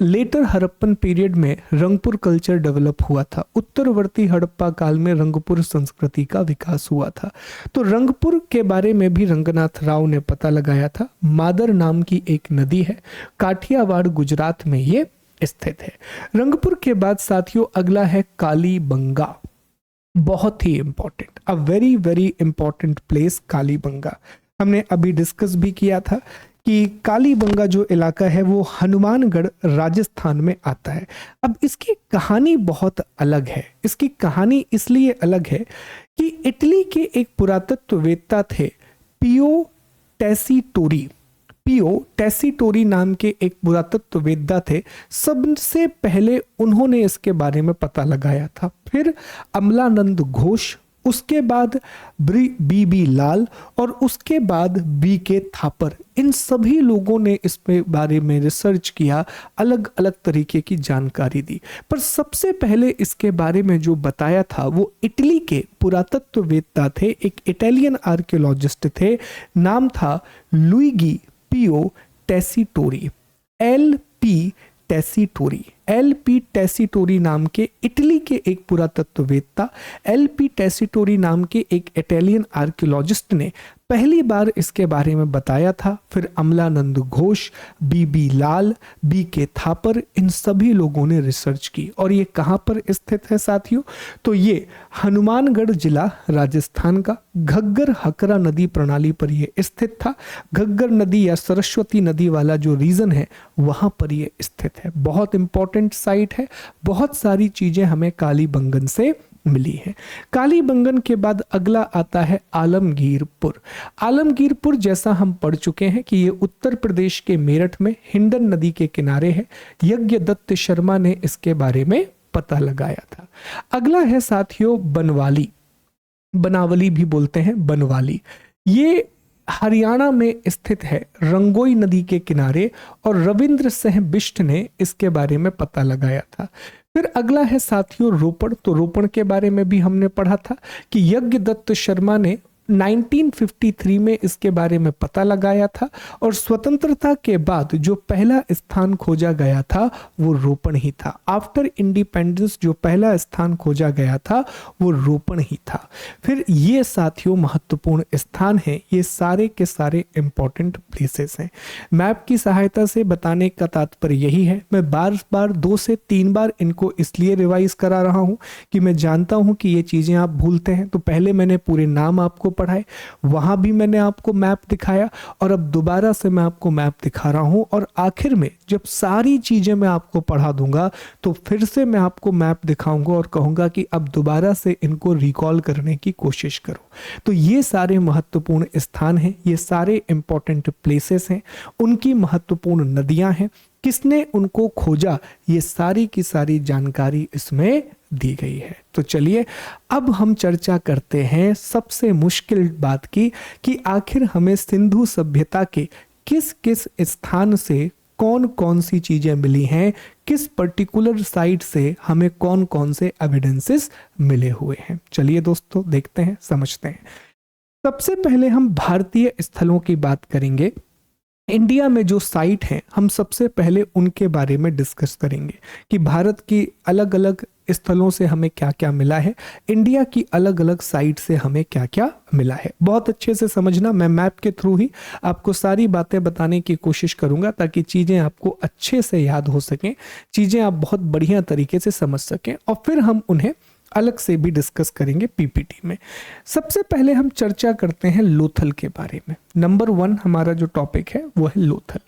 [SPEAKER 1] लेटर हड़प्पन पीरियड में रंगपुर कल्चर डेवलप हुआ था। उत्तरवर्ती हड़प्पा काल में रंगपुर संस्कृति का विकास हुआ था। तो रंगपुर के बारे में भी रंगनाथ राव ने पता लगाया था। मादर नाम की एक नदी है, काठियावाड़ गुजरात में ये स्थित है। रंगपुर के बाद साथियों अगला है कालीबंगा। बहुत ही important, a very very important place Kalibangan. हमने अभी डिस्कस भी किया था कि कालीबंगा जो इलाका है वो हनुमानगढ़ राजस्थान में आता है। अब इसकी कहानी बहुत अलग है। इसकी कहानी इसलिए अलग है कि इटली के एक पुरातत्ववेत्ता थे पियो टेसीटोरी। पियो टेसीटोरी नाम के एक पुरातत्ववेत्ता थे। सबसे पहले उन्होंने इसके बारे में पता लगाया था। फिर अमलानंद घोष, उसके बाद बी लाल और उसके बाद बी के थापर, इन सभी लोगों ने इस बारे में रिसर्च किया, अलग अलग तरीके की जानकारी दी। पर सबसे पहले इसके बारे में जो बताया था वो इटली के पुरातत्ववेत्ता थे, एक इटालियन आर्कियोलॉजिस्ट थे, नाम था लुइगी पियो टेसीटोरी। एल पी टेसीटोरी नाम के इटली के एक पुरातत्ववेत्ता, एल पी टेसीटोरी नाम के एक इटालियन आर्कियोलॉजिस्ट ने पहली बार इसके बारे में बताया था। फिर अमलानंद घोष, बी लाल, बी के थापर, इन सभी लोगों ने रिसर्च की। और ये कहाँ पर स्थित है साथियों? तो ये हनुमानगढ़ जिला राजस्थान का घग्गर हकरा नदी प्रणाली पर ये स्थित था। घग्गर नदी या सरस्वती नदी वाला जो रीजन है वहां पर ये स्थित है। बहुत इंपॉर्टेंट साइट है। बहुत सारी चीजें हमें कालीबंगन से मिली है। कालीबंगन के बाद अगला आता है आलमगीरपुर। आलमगीरपुर जैसा हम पढ़ चुके हैं कि ये उत्तर प्रदेश के मेरठ में हिंडन नदी के किनारे है। यज्ञदत्त शर्मा ने इसके बारे में पता लगाया था। अगला है साथियों बनवाली, बनावली भी बोलते हैं, बनवाली। ये हरियाणा में स्थित है, रंगोई नदी के किनारे, और रविंद्र सिंह बिष्ट ने इसके बारे में पता लगाया था। फिर अगला है साथियों रोपड़। तो रोपड़ के बारे में भी हमने पढ़ा था कि यज्ञदत्त शर्मा ने 1953 में इसके बारे में पता लगाया था। और स्वतंत्रता के बाद जो पहला स्थान खोजा गया था वो रोपड़ ही था। आफ्टर इंडिपेंडेंस जो पहला स्थान खोजा गया था वो रोपड़ ही था। फिर ये साथियों महत्वपूर्ण स्थान हैं, ये सारे के सारे इंपॉर्टेंट प्लेसेस हैं। मैप की सहायता से बताने का तात्पर्य यही है। मैं बार बार 2 से 3 बार इनको इसलिए रिवाइज करा रहा हूं कि मैं जानता हूं कि ये चीजें आप भूलते हैं। तो पहले मैंने पूरे नाम आपको पढ़ाए, वहां भी मैंने आपको मैप दिखाया, और अब दोबारा से मैं आपको मैप दिखा रहा हूं। और आखिर में जब सारी चीजें मैं आपको पढ़ा दूंगा तो फिर से मैं आपको मैप दिखाऊंगा और कहूंगा कि अब दोबारा से इनको रिकॉल करने की कोशिश करो। तो ये सारे महत्वपूर्ण स्थान हैं, ये सारे इंपॉर्टेंट प्लेसेस हैं, उनकी महत्वपूर्ण नदियां हैं, किसने उनको खोजा, ये सारी की सारी जानकारी इसमें दी गई है। तो चलिए अब हम चर्चा करते हैं सबसे मुश्किल बात की कि आखिर हमें सिंधु सभ्यता के किस किस स्थान से कौन कौन सी चीजें मिली हैं, किस पर्टिकुलर साइट से हमें कौन कौन से एविडेंसेस मिले हुए हैं। चलिए दोस्तों देखते हैं, समझते हैं। सबसे पहले हम भारतीय स्थलों की बात करेंगे। इंडिया में जो साइट हैं हम सबसे पहले उनके बारे में डिस्कस करेंगे कि भारत की अलग अलग स्थलों से हमें क्या क्या मिला है, इंडिया की अलग अलग साइट से हमें क्या क्या मिला है। बहुत अच्छे से समझना, मैं मैप के थ्रू ही आपको सारी बातें बताने की कोशिश करूंगा ताकि चीज़ें आपको अच्छे से याद हो सकें, चीज़ें आप बहुत बढ़िया तरीके से समझ सकें, और फिर हम उन्हें अलग से भी डिस्कस करेंगे पीपीटी में। सबसे पहले हम चर्चा करते हैं लोथल के बारे में। नंबर 1 हमारा जो टॉपिक है वो है लोथल।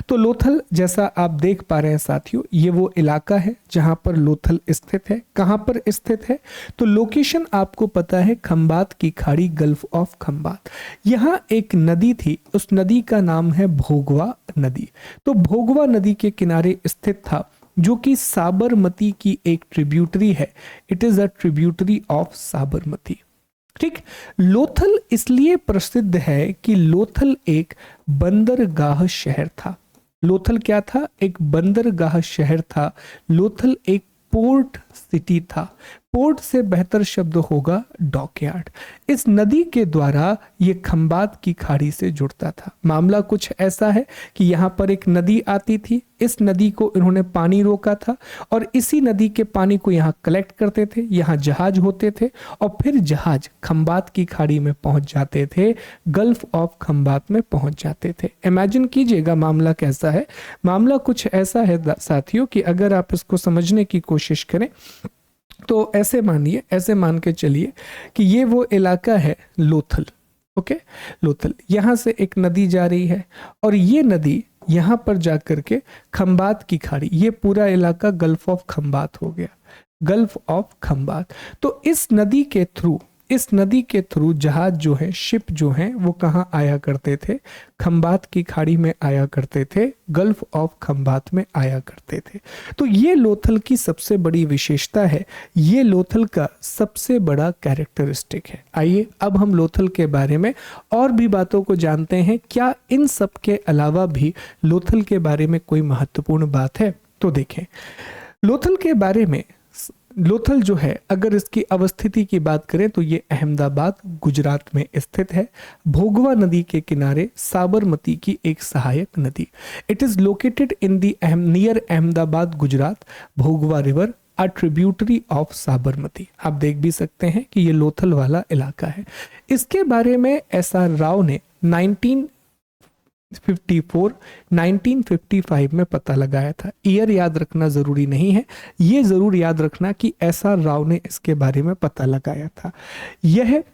[SPEAKER 1] तो लोथल जैसा आप देख पा रहे हैं साथियों, ये वो इलाका है जहां पर लोथल स्थित है। कहां पर स्थित है? तो लोकेशन आपको पता है, खंबात की खाड़ी, गल्फ ऑफ खंबात। यहाँ एक नदी थी, उस नदी का नाम है भोगवा नदी। तो भोगवा नदी के किनारे स्थित था, जो कि साबरमती की एक ट्रिब्यूटरी है। It is a tributary of Sabarmati. ठीक, लोथल इसलिए प्रसिद्ध है कि लोथल एक बंदरगाह शहर था। लोथल क्या था? एक बंदरगाह शहर था। लोथल एक पोर्ट सिटी था। पोर्ट से बेहतर शब्द होगा डॉकयार्ड। इस नदी के द्वारा ये खंबात की खाड़ी से जुड़ता था। मामला कुछ ऐसा है कि यहाँ पर एक नदी आती थी, इस नदी को इन्होंने पानी रोका था और इसी नदी के पानी को यहाँ कलेक्ट करते थे, यहाँ जहाज होते थे और फिर जहाज खंबात की खाड़ी में पहुंच जाते थे, गल्फ ऑफ खंबात में पहुंच जाते थे। इमेजिन कीजिएगा मामला कैसा है। मामला कुछ ऐसा है साथियों कि अगर आप इसको समझने की कोशिश करें तो ऐसे मानिए, ऐसे मान के चलिए कि ये वो इलाका है लोथल। ओके, लोथल, यहाँ से एक नदी जा रही है और ये नदी यहाँ पर जाकर के खंबात की खाड़ी, ये पूरा इलाका गल्फ ऑफ खंबात हो गया, गल्फ ऑफ खंबात। तो इस नदी के थ्रू जहाज जो है, शिप जो है, वो कहाँ आया करते थे? खंबात की खाड़ी में आया करते थे, गल्फ ऑफ खंबात में आया करते थे। तो ये लोथल की सबसे बड़ी विशेषता है, ये लोथल का सबसे बड़ा कैरेक्टरिस्टिक है। आइए अब हम लोथल के बारे में और भी बातों को जानते हैं। क्या इन सब के अलावा भी लोथल के बारे में कोई महत्वपूर्ण बात है? तो देखें, लोथल के बारे में, लोथल जो है अगर इसकी अवस्थिति की बात करें तो ये अहमदाबाद गुजरात में स्थित है, भोगवा नदी के किनारे, साबरमती की एक सहायक नदी। It is located in the near Ahmedabad Gujarat, Bhogava river a tributary of Sabarmati. आप देख भी सकते हैं कि ये लोथल वाला इलाका है। इसके बारे में SR राव ने 1955 में पता लगाया था। ईयर याद रखना जरूरी नहीं है, ये जरूर याद रखना कि SR राव ने इसके बारे में पता लगाया था। यह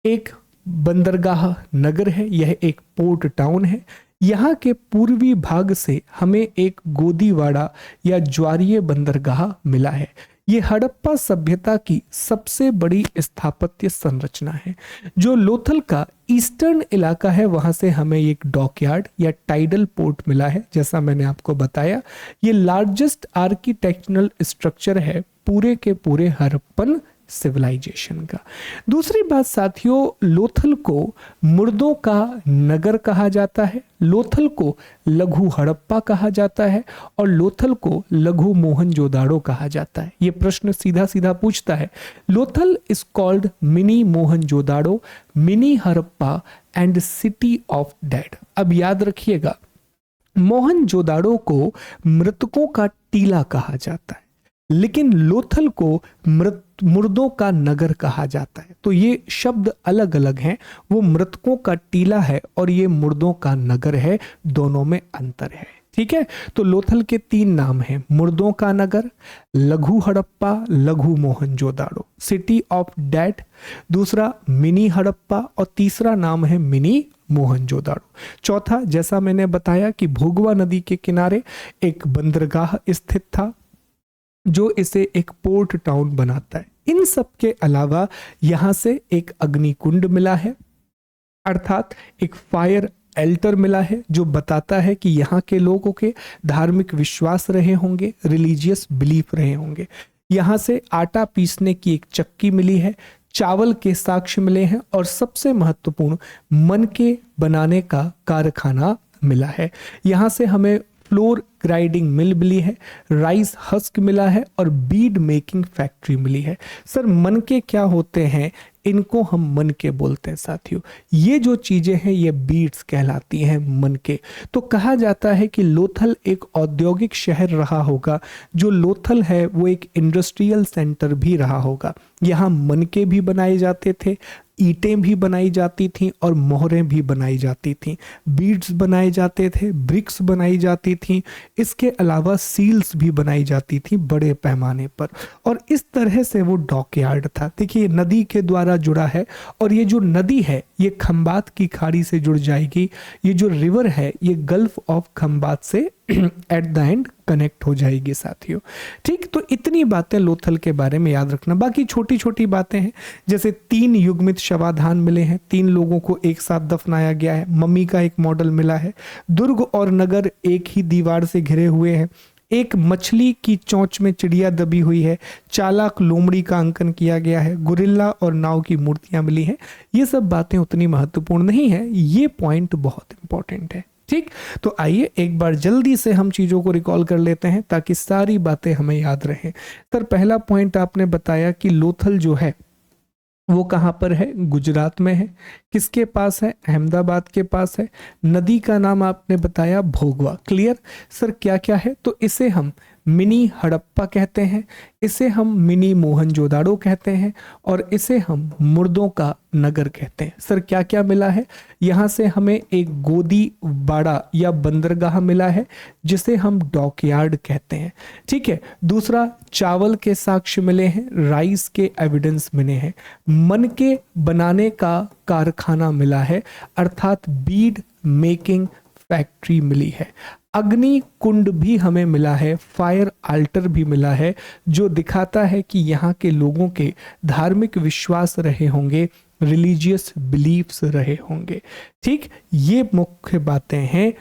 [SPEAKER 1] एक बंदरगाह नगर है, यह एक पोर्ट टाउन है। यहाँ के पूर्वी भाग से हमें एक गोदीवाड़ा या ज्वारीय बंदरगाह मिला है। ये हड़प्पा सभ्यता की सबसे बड़ी स्थापत्य संरचना है। जो लोथल का ईस्टर्न इलाका है वहां से हमें एक डॉकयार्ड या टाइडल पोर्ट मिला है। जैसा मैंने आपको बताया, ये लार्जेस्ट आर्किटेक्चरल स्ट्रक्चर है पूरे के पूरे हड़प्पन सिविलाइजेशन का। दूसरी बात साथियों, लोथल को मुर्दों का नगर कहा जाता है, लोथल को लघु हड़प्पा कहा जाता है और लोथल को लघु मोहनजोदाड़ो कहा जाता है। ये प्रश्न सीधा सीधा पूछता है, Lothal is called mini Mohenjodaro, mini Harappa and city of dead. अब याद रखिएगा, मोहनजोदाड़ो को मृतकों का टीला कहा जाता है, लेकिन लोथल को मुर्दों का नगर कहा जाता है। तो ये शब्द अलग अलग हैं, वो मृतकों का टीला है और ये मुर्दों का नगर है, दोनों में अंतर है। ठीक है, तो लोथल के 3 नाम हैं, मुर्दों का नगर, लघु हड़प्पा, लघु मोहनजोदाड़ो, सिटी ऑफ डेड, दूसरा मिनी हड़प्पा और तीसरा नाम है मिनी मोहनजोदाड़ो। चौथा, जैसा मैंने बताया कि भोगवा नदी के किनारे एक बंदरगाह स्थित था जो इसे एक पोर्ट टाउन बनाता है। इन सब के अलावा यहां से एक अग्निकुंड मिला है, अर्थात एक फायर एल्टर मिला है, जो बताता है कि यहाँ के लोगों के धार्मिक विश्वास रहे होंगे, रिलीजियस बिलीफ रहे होंगे। यहाँ से आटा पीसने की एक चक्की मिली है, चावल के साक्ष्य मिले हैं और सबसे महत्वपूर्ण मनके बनाने का कारखाना मिला है। यहाँ से हमें फ्लोर ग्राइंडिंग मिल मिली है, राइस हस्क मिला है और बीड मेकिंग फैक्ट्री मिली है। सर मनके क्या होते हैं? इनको हम मनके बोलते हैं साथियों। ये जो चीजें हैं ये बीड्स कहलाती हैं, मनके। तो कहा जाता है कि लोथल एक औद्योगिक शहर रहा होगा, जो लोथल है वो एक इंडस्ट्रियल सेंटर भी रहा होगा। यहाँ मनके भी बनाए जाते थे, ईंटें भी बनाई जाती थीं और मोहरें भी बनाई जाती थीं, बीड्स बनाए जाते थे, ब्रिक्स बनाई जाती थीं, इसके अलावा सील्स भी बनाई जाती थी बड़े पैमाने पर। और इस तरह से वो डॉकयार्ड था। देखिए नदी के द्वारा जुड़ा है और ये जो नदी है ये खंबात की खाड़ी से जुड़ जाएगी। ये जो रिवर है ये गल्फ ऑफ खंबात से एट द एंड कनेक्ट हो जाएगी साथियों। ठीक, तो इतनी बातें लोथल के बारे में याद रखना। बाकी छोटी छोटी बातें हैं, जैसे 3 युग्मित शवाधान मिले हैं, 3 लोगों को एक साथ दफनाया गया है, मम्मी का एक मॉडल मिला है, दुर्ग और नगर एक ही दीवार से घिरे हुए हैं, एक मछली की चोंच में चिड़िया दबी हुई है, चालाक लोमड़ी का अंकन किया गया है, गुरिल्ला और नाव की मूर्तियां मिली हैं। ये सब बातें उतनी महत्वपूर्ण नहीं है, ये पॉइंट बहुत इंपॉर्टेंट है। ठीक, तो आइए एक बार जल्दी से हम चीज़ों को रिकॉल कर लेते हैं ताकि सारी बातें हमें याद रहें। सर पहला पॉइंट आपने बताया कि लोथल जो है वो कहाँ पर है, गुजरात में है। किसके पास है, अहमदाबाद के पास है। नदी का नाम आपने बताया भोगवा, क्लियर। सर क्या क्या है, तो इसे हम मिनी हड़प्पा कहते हैं, इसे हम मिनी मोहनजोदाड़ो कहते हैं और इसे हम मुर्दों का नगर कहते हैं। सर क्या क्या मिला है, यहाँ से हमें एक गोदी बाड़ा या बंदरगाह मिला है जिसे हम डॉकयार्ड कहते हैं, ठीक है। दूसरा, चावल के साक्ष्य मिले हैं, राइस के एविडेंस मिले हैं, मन के बनाने का कारखाना मिला है अर्थात बीड मेकिंग फैक्ट्री मिली है। अग्नि कुंड भी हमें मिला है, फायर अल्टर भी मिला है जो दिखाता है कि यहाँ के लोगों के धार्मिक विश्वास रहे होंगे, रिलीजियस बिलीफ्स रहे होंगे, ठीक। ये मुख्य बातें हैं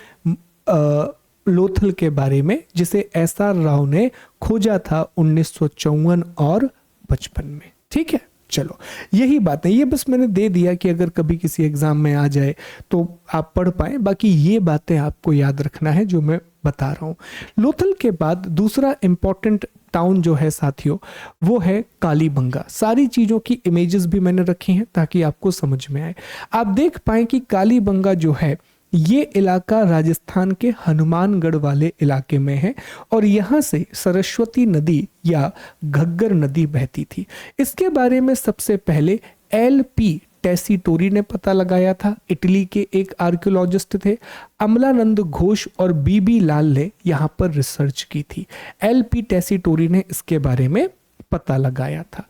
[SPEAKER 1] लोथल के बारे में जिसे एसआर राव ने खोजा था 1954 और 55 में, ठीक है। चलो यही बात है, ये बस मैंने दे दिया कि अगर कभी किसी एग्जाम में आ जाए तो आप पढ़ पाए, बाकी ये बातें आपको याद रखना है जो मैं बता रहा हूँ। लोथल के बाद दूसरा इंपॉर्टेंट टाउन जो है साथियों वो है कालीबंगा। सारी चीज़ों की इमेजेस भी मैंने रखी हैं ताकि आपको समझ में आए। आप देख पाए कि कालीबंगा जो है ये इलाका राजस्थान के हनुमानगढ़ वाले इलाके में है और यहाँ से सरस्वती नदी या घग्गर नदी बहती थी। इसके बारे में सबसे पहले एल.पी. टेसीटोरी ने पता लगाया था, इटली के एक आर्कियोलॉजिस्ट थे। अमलानंद घोष और बी.बी. लाल ने यहाँ पर रिसर्च की थी। एल.पी. टेसीटोरी ने इसके बारे में पता लगाया था।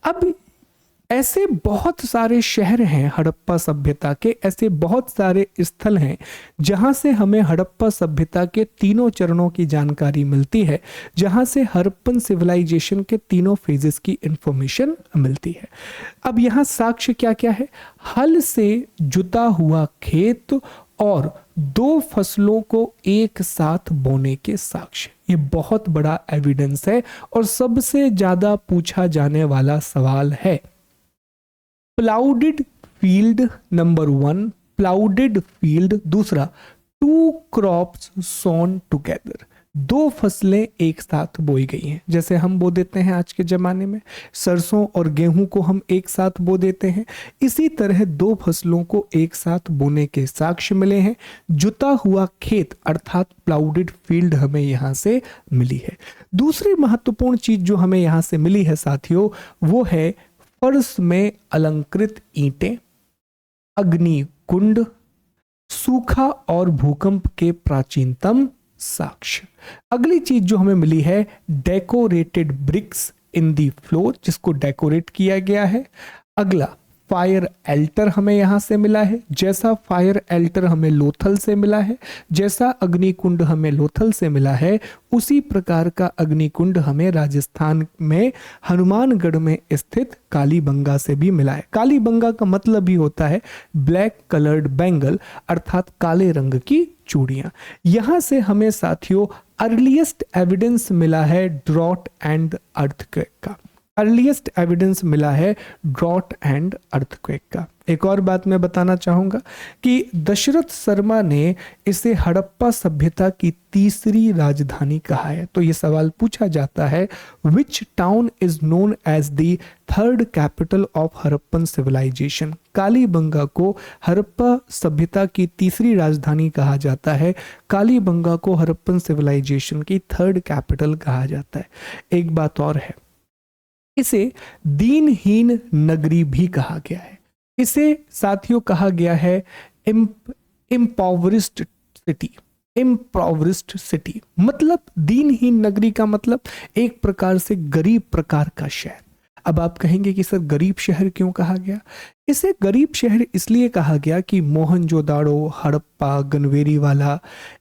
[SPEAKER 1] अब ऐसे बहुत सारे शहर हैं हड़प्पा सभ्यता के, ऐसे बहुत सारे स्थल हैं जहां से हमें हड़प्पा सभ्यता के तीनों चरणों की जानकारी मिलती है, जहां से हड़प्पन सिविलाइजेशन के तीनों फेजेस की इंफॉर्मेशन मिलती है। अब यहां साक्ष्य क्या क्या है, हल से जुता हुआ खेत और 2 फसलों को एक साथ बोने के साक्ष्य, ये बहुत बड़ा एविडेंस है और सबसे ज्यादा पूछा जाने वाला सवाल है। प्लाउडेड फील्ड नंबर 1, प्लाउडेड फील्ड। दूसरा, 2 क्रॉप्स सोन टुगेदर, 2 फसलें एक साथ बोई गई हैं। जैसे हम बो देते हैं आज के ज़माने में सरसों और गेहूं को हम एक साथ बो देते हैं, इसी तरह 2 फसलों को एक साथ बोने के साक्ष्य मिले हैं। जुता हुआ खेत अर्थात प्लाउडेड फील्ड हमें यहाँ से मिली है। दूसरी महत्वपूर्ण चीज जो हमें यहाँ से मिली है साथियों वो है फर्श में अलंकृत ईंटें, अग्नि कुंड, सूखा और भूकंप के प्राचीनतम साक्ष्य। अगली चीज जो हमें मिली है डेकोरेटेड ब्रिक्स इन दी फ्लोर, जिसको डेकोरेट किया गया है। अगला फायर एल्टर हमें यहां से मिला है, जैसा फायर एल्टर हमें लोथल से मिला है, जैसा अग्निकुंड हमें लोथल से मिला है, उसी प्रकार का अग्निकुंड हमें राजस्थान में हनुमानगढ़ में स्थित कालीबंगा से भी मिला है। कालीबंगा का मतलब ही होता है ब्लैक कलर्ड बैंगल अर्थात काले रंग की चूड़ियां। यहां से हमें साथियों अर्लीस्ट एविडेंस मिला है ड्रॉट एंड अर्थक्वेक का, अर्लीस्ट एविडेंस मिला है ड्रॉट एंड अर्थक्वेक का। एक और बात मैं बताना चाहूंगा कि दशरथ शर्मा ने इसे हड़प्पा सभ्यता की तीसरी राजधानी कहा है। तो ये सवाल पूछा जाता है which town is known as the third capital of Harappan civilisation. Kalibangan को हड़प्पा सभ्यता की तीसरी राजधानी कहा जाता है, कालीबंगा को हड़प्पन सिविलाइजेशन की थर्ड कैपिटल कहा जाता है। एक बात और है, इसे दीनहीन नगरी भी कहा गया है, इसे साथियों कहा गया है इम्पॉवरिस्ड सिटी। इम्पॉवरिस्ड सिटी मतलब दीनहीन नगरी का मतलब एक प्रकार से गरीब प्रकार का शहर। अब आप कहेंगे कि सर गरीब शहर क्यों कहा गया? इसे गरीब शहर इसलिए कहा गया कि मोहनजोदाड़ो, हड़प्पा, गनवेरीवाला,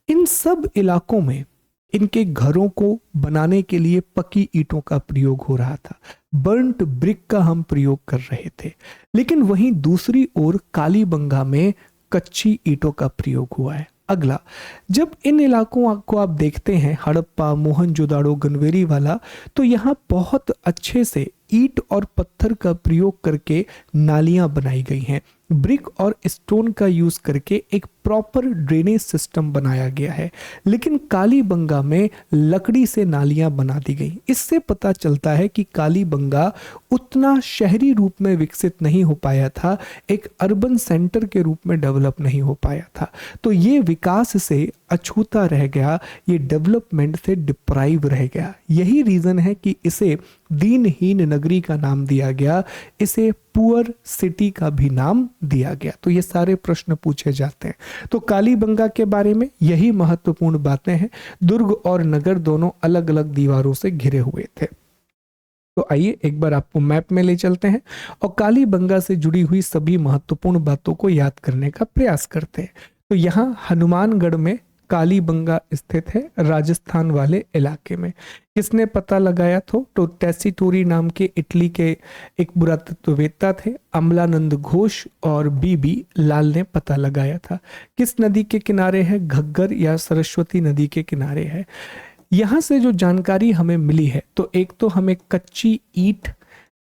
[SPEAKER 1] इन सब इलाकों में इनके घरों को बनाने के लिए पक्की ईंटों का प्रयोग हो रहा था, बर्न्ट ब्रिक का हम प्रयोग कर रहे थे। लेकिन वहीं दूसरी ओर कालीबंगा में कच्ची ईंटों का प्रयोग हुआ है। अगला, जब इन इलाकों को आप देखते हैं हड़प्पा, मोहनजोदाड़ो, गनवेरीवाला, तो यहाँ बहुत अच्छे से ईंट और पत्थर का प्रयोग करके नालियां बनाई गई हैं ब्रिक और स्टोन का यूज करके एक प्रॉपर ड्रेनेज सिस्टम बनाया गया है, लेकिन कालीबंगा में लकड़ी से नालियां बना दी गई। इससे पता चलता है कि कालीबंगा उतना शहरी रूप में विकसित नहीं हो पाया था, एक अर्बन सेंटर के रूप में डेवलप नहीं हो पाया था। तो ये विकास से अछूता रह गया, ये डेवलपमेंट से डिप्राइव रह गया। यही रीजन है कि इसे दीनहीन नगरी का नाम दिया गया, इसे पुअर सिटी का भी नाम दिया गया। तो ये सारे प्रश्न पूछे जाते हैं। तो कालीबंगा के बारे में यही महत्वपूर्ण बातें हैं। दुर्ग और नगर दोनों अलग अलग दीवारों से घिरे हुए थे। तो आइए एक बार आपको मैप में ले चलते हैं और कालीबंगा से जुड़ी हुई सभी महत्वपूर्ण बातों को याद करने का प्रयास करते हैं। तो यहाँ हनुमानगढ़ में कालीबंगा स्थित है, राजस्थान वाले इलाके में। किसने पता लगाया था? तो टेसिटोरी नाम के इटली के एक पुरातत्ववेत्ता थे, अमलानंद घोष और बीबी लाल ने पता लगाया था। किस नदी के किनारे है? घग्गर या सरस्वती नदी के किनारे है। यहाँ से जो जानकारी हमें मिली है, तो एक तो हमें कच्ची ईंट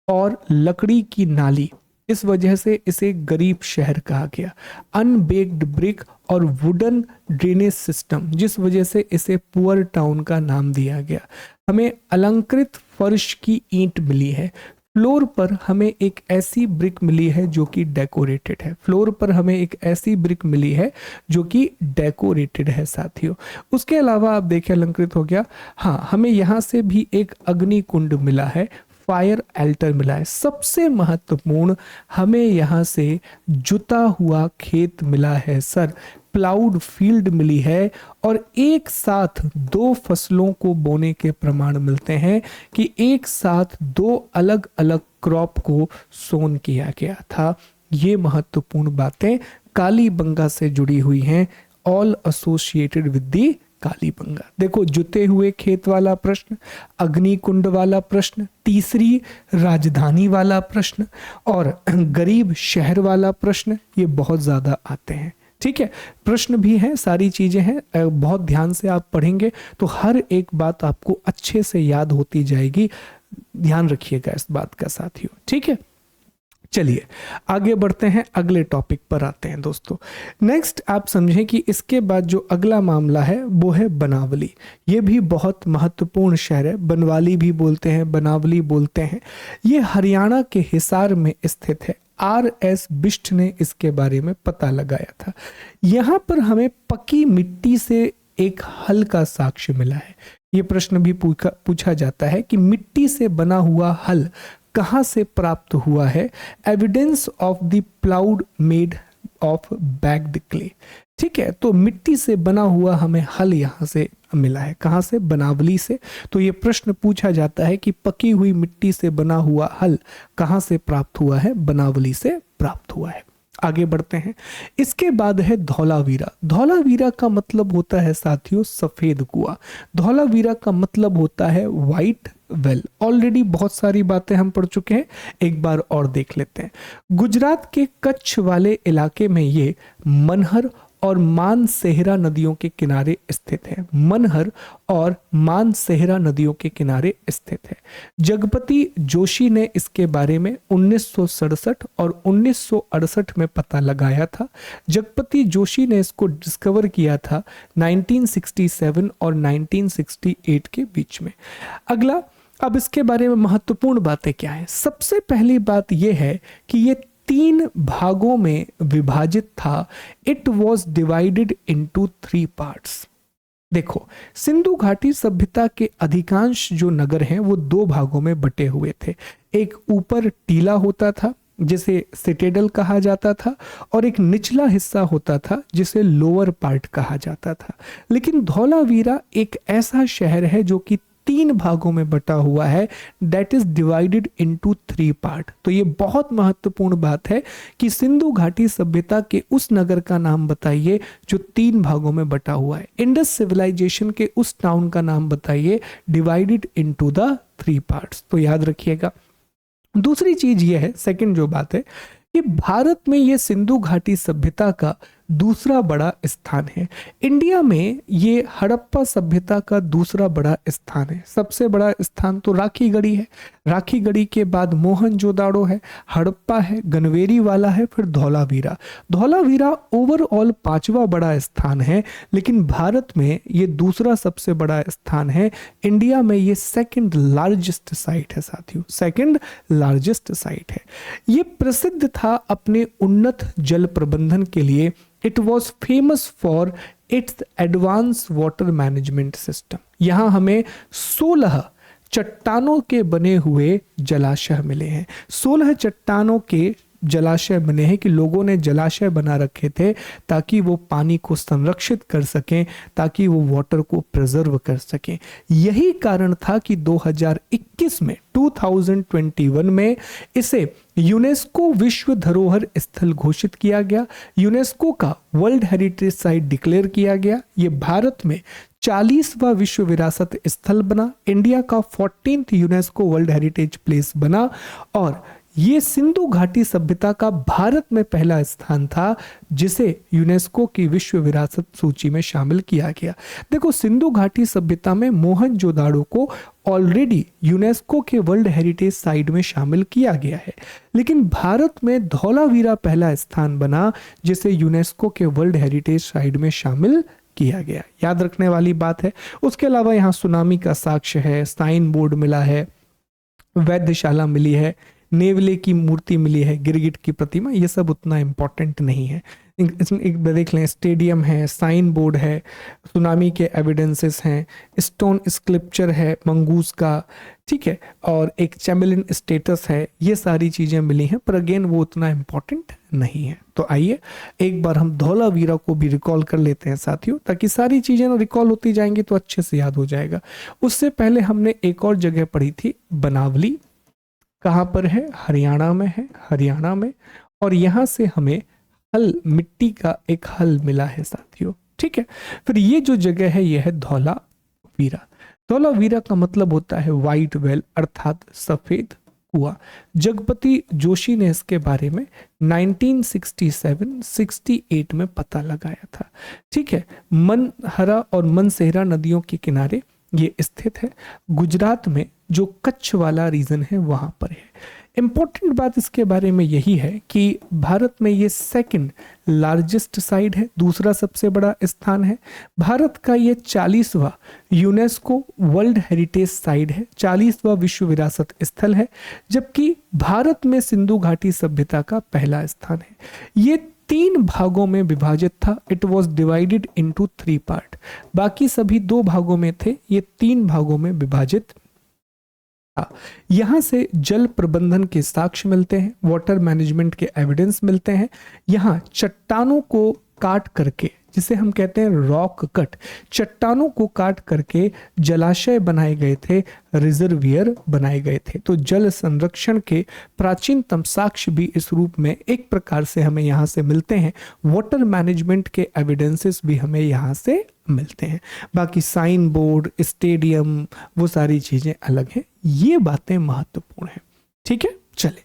[SPEAKER 1] और लकड़ी की नाली, इस वजह से इसे गरीब शहर कहा गया। अनबेक्ड ब्रिक और वुडन ड्रेनेज सिस्टम, जिस वजह से इसे पुअर टाउन का नाम दिया गया। हमें अलंकृत फर्श की ईंट मिली है। फ्लोर पर हमें एक ऐसी ब्रिक मिली है जो कि डेकोरेटेड है। फ्लोर पर हमें एक ऐसी ब्रिक मिली है जो कि डेकोरेटेड है साथियों। उसके अलावा आप देखिए अलंकृत हो गया। हाँ, हमें यहाँ से भी एक अग्नि कुंड मिला है, फायर एल्टर मिला है। सबसे महत्वपूर्ण, हमें यहाँ से जुता हुआ खेत मिला है सर, प्लाउड फील्ड मिली है, और एक साथ दो फसलों को बोने के प्रमाण मिलते हैं कि एक साथ दो अलग अलग क्रॉप को सोन किया गया था। ये महत्वपूर्ण बातें कालीबंगा से जुड़ी हुई हैं, all associated with the Kalibangan. देखो, जुते हुए खेत वाला प्रश्न, अग्निकुंड वाला प्रश्न, तीसरी राजधानी वाला प्रश्न और गरीब शहर वाला प्रश्न, ये बहुत ज्यादा आते हैं। ठीक है, प्रश्न भी हैं, सारी चीजें हैं, बहुत ध्यान से आप पढ़ेंगे तो हर एक बात आपको अच्छे से याद होती जाएगी। ध्यान रखिएगा इस बात का साथियों। ठीक है, चलिए आगे बढ़ते हैं, अगले टॉपिक पर आते हैं दोस्तों। नेक्स्ट आप समझें कि इसके बाद जो अगला मामला है वो है बनावली। ये भी बहुत महत्वपूर्ण शहर है, बनवाली भी बोलते हैं, बनावली बोलते हैं। ये हरियाणा के हिसार में स्थित है। R.S. बिष्ट ने इसके बारे में पता लगाया था। यहाँ पर हमें पकी मिट्टी से एक हल का साक्ष्य मिला है। ये प्रश्न भी पूछा जाता है कि मिट्टी से बना हुआ हल कहाँ से प्राप्त हुआ है? Evidence of the ploughed made of bagged clay. ठीक है, तो मिट्टी से बना हुआ हमें हल यहाँ से मिला है। कहाँ से? बनावली से। तो ये प्रश्न पूछा जाता है कि पकी हुई मिट्टी से बना हुआ हल कहाँ से प्राप्त हुआ है? बनावली से प्राप्त हुआ है। आगे बढ़ते हैं। इसके बाद है धौलावीरा। धौलावीरा का मतलब होता है साथियों सफेद कुआं। धौलावीरा का मतलब होता है व्हाइट वेल। ऑलरेडी बहुत सारी बातें हम पढ़ चुके हैं, एक बार और देख लेते हैं। गुजरात के कच्छ वाले इलाके में ये मनहर और मानसेहरा नदियों के किनारे स्थित है। मनहर और मानसेहरा नदियों के किनारे स्थित है। जगपति जोशी ने इसके बारे में 1967 और 1968 में पता लगाया था। जगपति जोशी ने इसको डिस्कवर किया था 1967 और 1968 के बीच में। अगला, अब इसके बारे में महत्वपूर्ण बातें क्या है? सबसे पहली बात यह है कि ये 3 भागों में विभाजित था। It was divided into 3 parts. देखो, सिंधु घाटी सभ्यता के अधिकांश जो नगर हैं वो 2 भागों में बटे हुए थे। एक ऊपर टीला होता था जिसे सिटेडल कहा जाता था, और एक निचला हिस्सा होता था जिसे लोअर पार्ट कहा जाता था। लेकिन धौलावीरा एक ऐसा शहर है जो कि 3 भागों में बटा हुआ है, that is divided into 3 part. तो ये बहुत महत्वपूर्ण बात है कि सिंधु घाटी सभ्यता के उस नगर का नाम बताइए जो 3 भागों में बटा हुआ है। इंडस सिविलाइजेशन के उस टाउन का नाम बताइए, डिवाइडेड इनटू द 3 पार्ट्स। तो याद रखिएगा। दूसरी चीज ये है, सेकंड जो बात है कि भारत में ये सिंधु घाटी सभ्यता का दूसरा बड़ा स्थान है। इंडिया में ये हड़प्पा सभ्यता का दूसरा बड़ा स्थान है। सबसे बड़ा स्थान तो राखी गढ़ी है, राखी गढ़ी के बाद मोहनजोदाड़ो है, हड़प्पा है, गनवेरी वाला है, फिर धौलावीरा। धौलावीरा ओवरऑल पांचवा बड़ा स्थान है, लेकिन भारत में ये दूसरा सबसे बड़ा स्थान है। इंडिया में ये सेकंड लार्जेस्ट साइट है साथियों, सेकंड लार्जेस्ट साइट है। ये प्रसिद्ध था अपने उन्नत जल प्रबंधन के लिए। It was famous for its advance water management system. यहां हमें 16 चट्टानों के बने हुए जलाशय मिले हैं। 16 चट्टानों के जलाशय बने हैं कि लोगों ने जलाशय बना रखे थे ताकि वो पानी को संरक्षित कर सकें, ताकि वो वाटर को प्रिजर्व कर सकें। यही कारण था कि 2021 में 2021 में इसे यूनेस्को विश्व धरोहर स्थल घोषित किया गया, यूनेस्को का वर्ल्ड हेरिटेज साइट डिक्लेयर किया गया। ये भारत में 40वां विश्व विरासत स्थल बना, इंडिया का 14th UNESCO world heritage place बना, और ये सिंधु घाटी सभ्यता का भारत में पहला स्थान था जिसे यूनेस्को की विश्व विरासत सूची में शामिल किया गया। देखो, सिंधु घाटी सभ्यता में मोहनजोदाड़ो को ऑलरेडी यूनेस्को के वर्ल्ड हेरिटेज साइट में शामिल किया गया है, लेकिन भारत में धौलावीरा पहला स्थान बना जिसे यूनेस्को के वर्ल्ड हेरिटेज साइट में शामिल किया गया। याद रखने वाली बात है। उसके अलावा यहाँ सुनामी का साक्ष्य है, साइन बोर्ड मिला है, वैद्यशाला मिली है, नेवले की मूर्ति मिली है, गिरगिट की प्रतिमा। ये सब उतना इंपॉर्टेंट नहीं है। इसमें एक देख लें, स्टेडियम है, साइन बोर्ड है, सुनामी के एविडेंसेस हैं, स्टोन स्क्रिप्चर है मंगूस का, ठीक है, और एक चैम्बलिन स्टेटस है। ये सारी चीजें मिली हैं, पर अगेन वो उतना इंपॉर्टेंट नहीं है। तो आइए एक बार हम धौलावीरा को भी रिकॉल कर लेते हैं साथियों, ताकि सारी चीजें ना रिकॉल होती जाएंगी तो अच्छे से याद हो जाएगा। उससे पहले हमने एक और जगह पढ़ी थी, बनावली। कहाँ पर है? हरियाणा में है, हरियाणा में। और यहाँ से हमें हल, मिट्टी का एक हल मिला है साथियों, ठीक है। फिर ये जो जगह है ये है धौलावीरा। धौलावीरा का मतलब होता है वाइट वेल, अर्थात सफेद कुआं। जगपति जोशी ने इसके बारे में 1967-68 में पता लगाया था, ठीक है। मनहरा और मनसेहरा नदियों के किनारे ये स्थित है। गुजरात में जो कच्छ वाला रीजन है वहां पर है। इंपॉर्टेंट बात इसके बारे में यही है कि भारत में ये सेकंड लार्जेस्ट साइट है, दूसरा सबसे बड़ा स्थान है। भारत का ये 40वां यूनेस्को वर्ल्ड हेरिटेज साइट है, 40वां विश्व विरासत स्थल है, जबकि भारत में सिंधु घाटी सभ्यता का पहला स्थान है। ये 3 भागों में विभाजित था। It was divided into 3 part. बाकी सभी 2 भागों में थे, ये 3 भागों में विभाजित। यहां से जल प्रबंधन के साक्ष्य मिलते हैं, वाटर मैनेजमेंट के एविडेंस मिलते हैं। यहां चट्टानों को काट करके, जिसे हम कहते हैं रॉक कट, चट्टानों को काट करके जलाशय बनाए गए थे, रिजर्वियर बनाए गए थे। तो जल संरक्षण के प्राचीनतम साक्ष्य भी इस रूप में एक प्रकार से हमें यहाँ से मिलते हैं। वाटर मैनेजमेंट के एविडेंसेस भी हमें यहाँ से मिलते हैं। बाकी साइन बोर्ड, स्टेडियम, वो सारी चीजें अलग हैं। ये बातें महत्वपूर्ण हैं, ठीक है। चले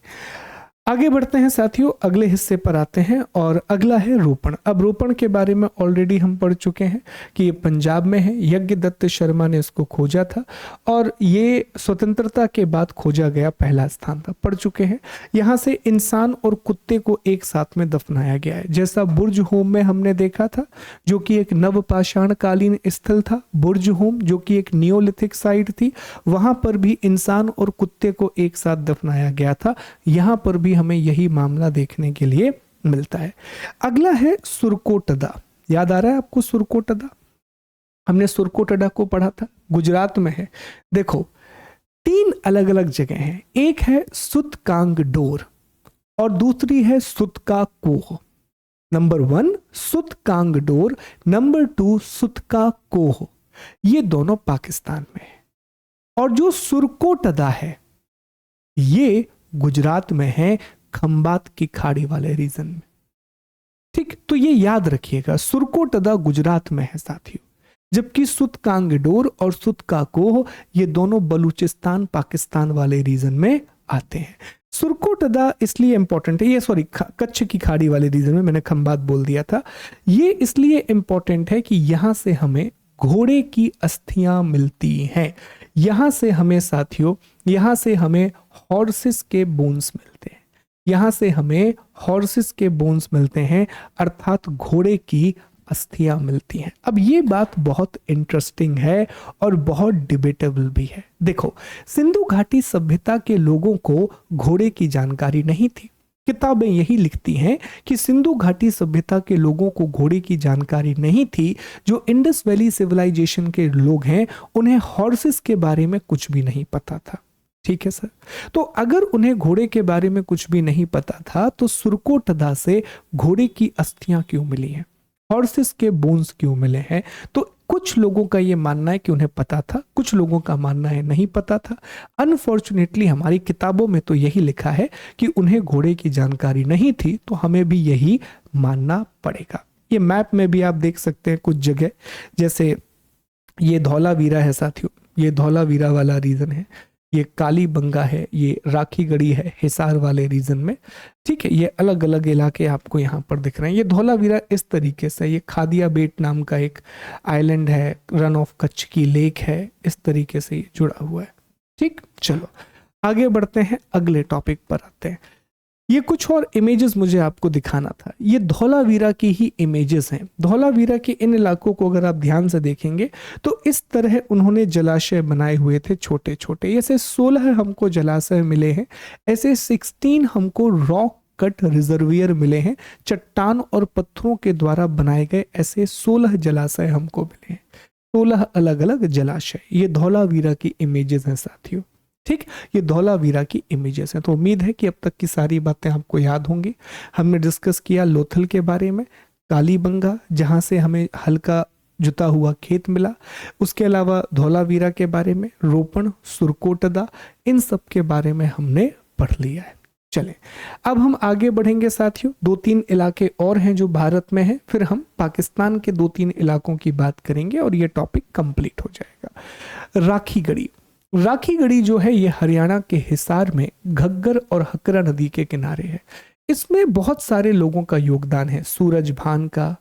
[SPEAKER 1] आगे बढ़ते हैं साथियों, अगले हिस्से पर आते हैं और अगला है रोपण। अब रोपण के बारे में ऑलरेडी हम पढ़ चुके हैं कि ये पंजाब में है। यज्ञदत्त शर्मा ने इसको खोजा था और ये स्वतंत्रता के बाद खोजा गया पहला स्थान था, पढ़ चुके हैं। यहाँ से इंसान और कुत्ते को एक साथ में दफनाया गया है, जैसा बुर्ज होम में हमने देखा था, जो कि एक नवपाषाण कालीन स्थल था। बुर्ज होम जो कि एक नियोलिथिक साइट थी, वहां पर भी इंसान और कुत्ते को एक साथ दफनाया गया था। यहाँ पर भी हमें यही मामला देखने के लिए मिलता है। अगला है सुरकोटदा। याद आ रहा है आपको सुरकोटदा? हमने सुरकोटदा को पढ़ा था, गुजरात में है। देखो 3 अलग अलग जगह हैं, एक है सुतकांगडोर और दूसरी है सुतका कोह। नंबर 1 सुतकांगडोर, नंबर 2 सुतका कोह। ये दोनों पाकिस्तान में है। और जो सुरकोटदा है ये गुजरात में है, खंबात की खाड़ी वाले रीजन में, ठीक। तो ये याद रखिएगा, सुरकोटदा गुजरात में है साथियों, जबकि सुतकांगडोर और सुतकाकोह ये दोनों बलूचिस्तान पाकिस्तान वाले रीजन में आते हैं। सुरकोटदा इसलिए इंपॉर्टेंट है, ये सॉरी कच्छ की खाड़ी वाले रीजन में मैंने खंबात बोल दिया था। ये इसलिए इंपॉर्टेंट है कि यहां से हमें घोड़े की अस्थियां मिलती हैं, यहां से हमें साथियों, यहां से हमें हॉर्सेस के बोन्स मिलते हैं, यहां से हमें हॉर्सेस के बोन्स मिलते हैं, अर्थात घोड़े की अस्थियां मिलती हैं। अब ये बात बहुत इंटरेस्टिंग है और बहुत डिबेटेबल भी है। देखो, सिंधु घाटी सभ्यता के लोगों को घोड़े की जानकारी नहीं थी। किताबें यही लिखती हैं कि सिंधु घाटी सभ्यता के लोगों को घोड़े की जानकारी नहीं थी। जो इंडस वैली सिविलाइजेशन के लोग हैं उन्हें हॉर्सेस के बारे में कुछ भी नहीं पता था। ठीक है सर, तो अगर उन्हें घोड़े के बारे में कुछ भी नहीं पता था तो सुरकोटदा से घोड़े की अस्थियां क्यों मिली हैं, हॉर्सेस के बोन्स क्यों मिले हैं? तो कुछ लोगों का यह मानना है कि उन्हें पता था, कुछ लोगों का मानना है नहीं पता था। अनफॉर्चुनेटली हमारी किताबों में तो यही लिखा है कि उन्हें घोड़े की जानकारी नहीं थी, तो हमें भी यही मानना पड़ेगा। ये मैप में भी आप देख सकते हैं कुछ जगह, जैसे ये धौलावीरा है साथियों, ये धौलावीरा वाला रीजन है, ये काली बंगा है, ये राखी गढ़ी है हिसार वाले रीजन में। ठीक है, ये अलग अलग इलाके आपको यहाँ पर दिख रहे हैं। ये धौलावीरा इस तरीके से, ये खादिया बेट नाम का एक आइलैंड है, रन ऑफ कच्छ की लेक है, इस तरीके से ये जुड़ा हुआ है। ठीक, चलो आगे बढ़ते हैं, अगले टॉपिक पर आते हैं। ये कुछ और इमेजेस मुझे आपको दिखाना था, ये धौलावीरा की ही इमेजेस हैं। धौलावीरा के इन इलाकों को अगर आप ध्यान से देखेंगे तो इस तरह उन्होंने जलाशय बनाए हुए थे छोटे छोटे। ऐसे 16 हमको जलाशय मिले हैं, ऐसे 16 हमको रॉक कट रिजर्वियर मिले हैं, चट्टान और पत्थरों के द्वारा बनाए गए ऐसे 16 जलाशय हमको मिले हैं, 16 अलग अलग जलाशय। ये धौलावीरा की इमेजेस हैं साथियों। ठीक, ये धौलावीरा की इमेजेस हैं। तो उम्मीद है कि अब तक की सारी बातें आपको याद होंगी। हमने डिस्कस किया लोथल के बारे में, कालीबंगा जहां से हमें हल्का जुता हुआ खेत मिला, उसके अलावा धौलावीरा के बारे में, रोपण, सुरकोटदा, इन सब के बारे में हमने पढ़ लिया है। चलें अब हम आगे बढ़ेंगे साथियों। 2-3 इलाके और हैं जो भारत में हैं, फिर हम पाकिस्तान के 2-3 इलाकों की बात करेंगे और ये टॉपिक कंप्लीट हो जाएगा। राखी गढ़ी, राखी गढ़ी जो है ये हरियाणा के हिसार में घग्गर और हकरा नदी के किनारे है। इसमें बहुत सारे लोगों का योगदान है, सूरज भान का,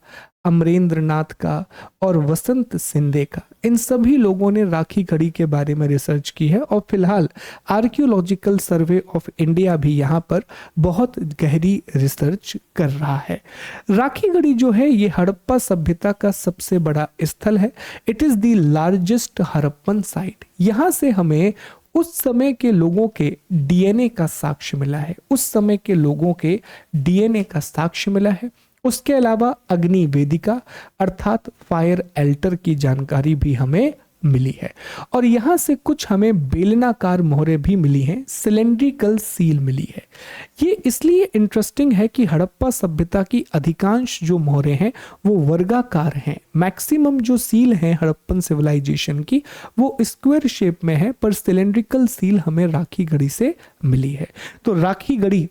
[SPEAKER 1] अमरेंद्र नाथ का और वसंत सिंधे का। इन सभी लोगों ने राखी गढ़ी के बारे में रिसर्च की है और फिलहाल आर्कियोलॉजिकल सर्वे ऑफ इंडिया भी यहाँ पर बहुत गहरी रिसर्च कर रहा है। राखी गढ़ी जो है ये हड़प्पा सभ्यता का सबसे बड़ा स्थल है। It is the largest Harappan site. यहाँ से हमें उस समय के लोगों के डीएनए का साक्ष्य मिला है, उस समय के लोगों के डीएनए का साक्ष्य मिला है। उसके अलावा अग्नि वेदिका अर्थात फायर एल्टर की जानकारी भी हमें मिली है और यहाँ से कुछ हमें बेलनाकार मोहरें भी मिली हैं, सिलेंड्रिकल सील मिली है। ये इसलिए इंटरेस्टिंग है कि हड़प्पा सभ्यता की अधिकांश जो मोहरें हैं वो वर्गाकार हैं। मैक्सिमम जो सील हैं हड़प्पन सिविलाइजेशन की वो स्क्वायर शेप में है, पर सिलेंड्रिकल सील हमें राखी गढ़ी से मिली है। तो राखी गढ़ी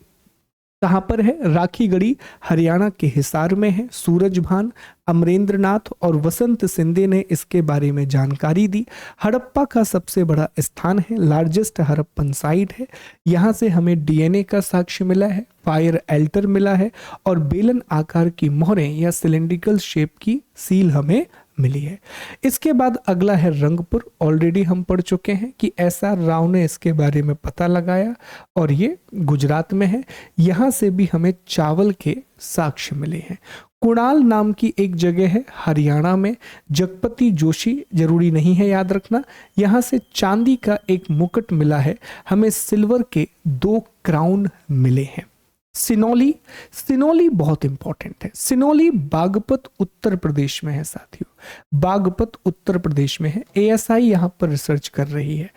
[SPEAKER 1] कहाँ पर है? राखी गढ़ी हरियाणा के हिसार में है। सूरजभान, अमरेंद्र नाथ और वसंत सिंधे ने इसके बारे में जानकारी दी। हड़प्पा का सबसे बड़ा स्थान है, लार्जेस्ट हड़प्पन साइट है। यहाँ से हमें डीएनए का साक्ष्य मिला है, फायर एल्टर मिला है और बेलन आकार की मोहरें या सिलेंड्रिकल शेप की सील हमें मिली है। इसके बाद अगला है रंगपुर। ऑलरेडी हम पढ़ चुके हैं कि एसआर राव ने इसके बारे में पता लगाया और ये गुजरात में है। यहाँ से भी हमें चावल के साक्ष्य मिले हैं। कुणाल नाम की एक जगह है हरियाणा में, जगपति जोशी, जरूरी नहीं है याद रखना। यहाँ से चांदी का एक मुकुट मिला है, हमें सिल्वर के 2 क्राउन मिले हैं। सिनौली, सिनौली बहुत इंपॉर्टेंट है। सिनौली बागपत उत्तर प्रदेश में है साथियों, बागपत उत्तर प्रदेश में है। एएसआई यहाँ पर रिसर्च कर रही है।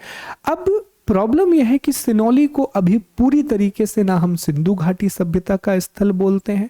[SPEAKER 1] अब प्रॉब्लम यह है कि सिनौली को अभी पूरी तरीके से ना हम सिंधु घाटी सभ्यता का स्थल बोलते हैं,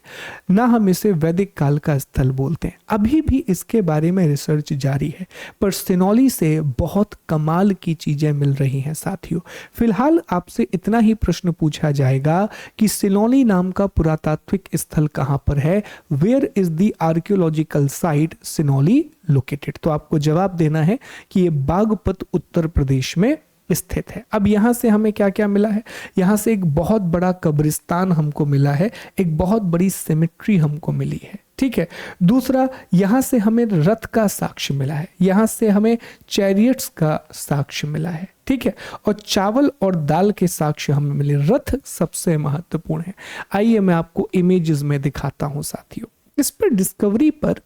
[SPEAKER 1] ना हम इसे वैदिक काल का स्थल बोलते हैं। अभी भी इसके बारे में रिसर्च जारी है, पर सिनौली से बहुत कमाल की चीजें मिल रही हैं साथियों। फिलहाल आपसे इतना ही प्रश्न पूछा जाएगा कि सिनौली नाम का पुरातात्विक स्थल कहाँ पर है? Where is the archaeological site Sinauli located? तो आपको जवाब देना है कि ये बागपत उत्तर प्रदेश में स्थित है। अब यहाँ से हमें क्या क्या मिला है, यहाँ से एक बहुत बड़ा कब्रिस्तान हमको मिला है, एक बहुत बड़ी सिमेट्री हमको मिली है, ठीक है। दूसरा, यहाँ से हमें रथ का साक्ष्य मिला है, यहाँ से हमें चैरियट्स का साक्ष्य मिला है, ठीक है। और चावल और दाल के साक्ष्य हमें मिले। रथ सबसे महत्वपूर्ण है। आइए मैं आपको इमेजेस में दिखाता हूं साथियों। इस पर डिस्कवरी पर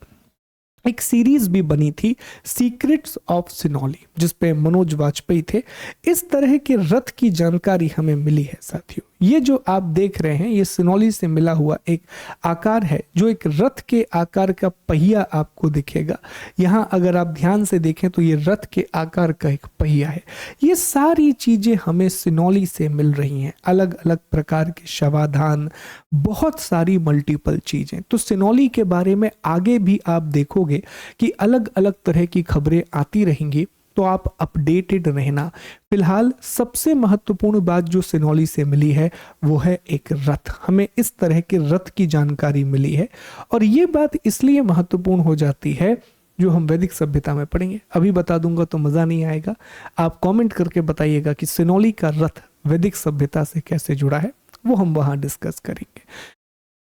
[SPEAKER 1] एक सीरीज भी बनी थी, सीक्रेट्स ऑफ सिनोली, जिसपे मनोज वाजपेयी थे। इस तरह के रथ की जानकारी हमें मिली है साथियों। ये जो आप देख रहे हैं, ये सिनोली से मिला हुआ एक आकार है, जो एक रथ के आकार का पहिया आपको दिखेगा। यहाँ अगर आप ध्यान से देखें तो ये रथ के आकार का एक पहिया है। ये सारी चीजें हमें सिनोली से मिल रही हैं, अलग अलग प्रकार के शवाधान, बहुत सारी मल्टीपल चीजें। तो सिनोली के बारे में आगे भी आप देखोगे कि अलग अलग तरह की खबरें आती रहेंगी, तो आप अपडेटेड रहना। फिलहाल सबसे महत्वपूर्ण बात जो सिनोली से मिली है वो है एक रथ। हमें इस तरह के रथ की जानकारी मिली है, और ये बात इसलिए महत्वपूर्ण हो जाती है जो हम वैदिक सभ्यता में पढ़ेंगे। अभी बता दूंगा तो मजा नहीं आएगा। आप कमेंट करके बताइएगा कि सिनोली का रथ वैदिक सभ्यता से कैसे जुड़ा है, वो हम वहां डिस्कस करेंगे,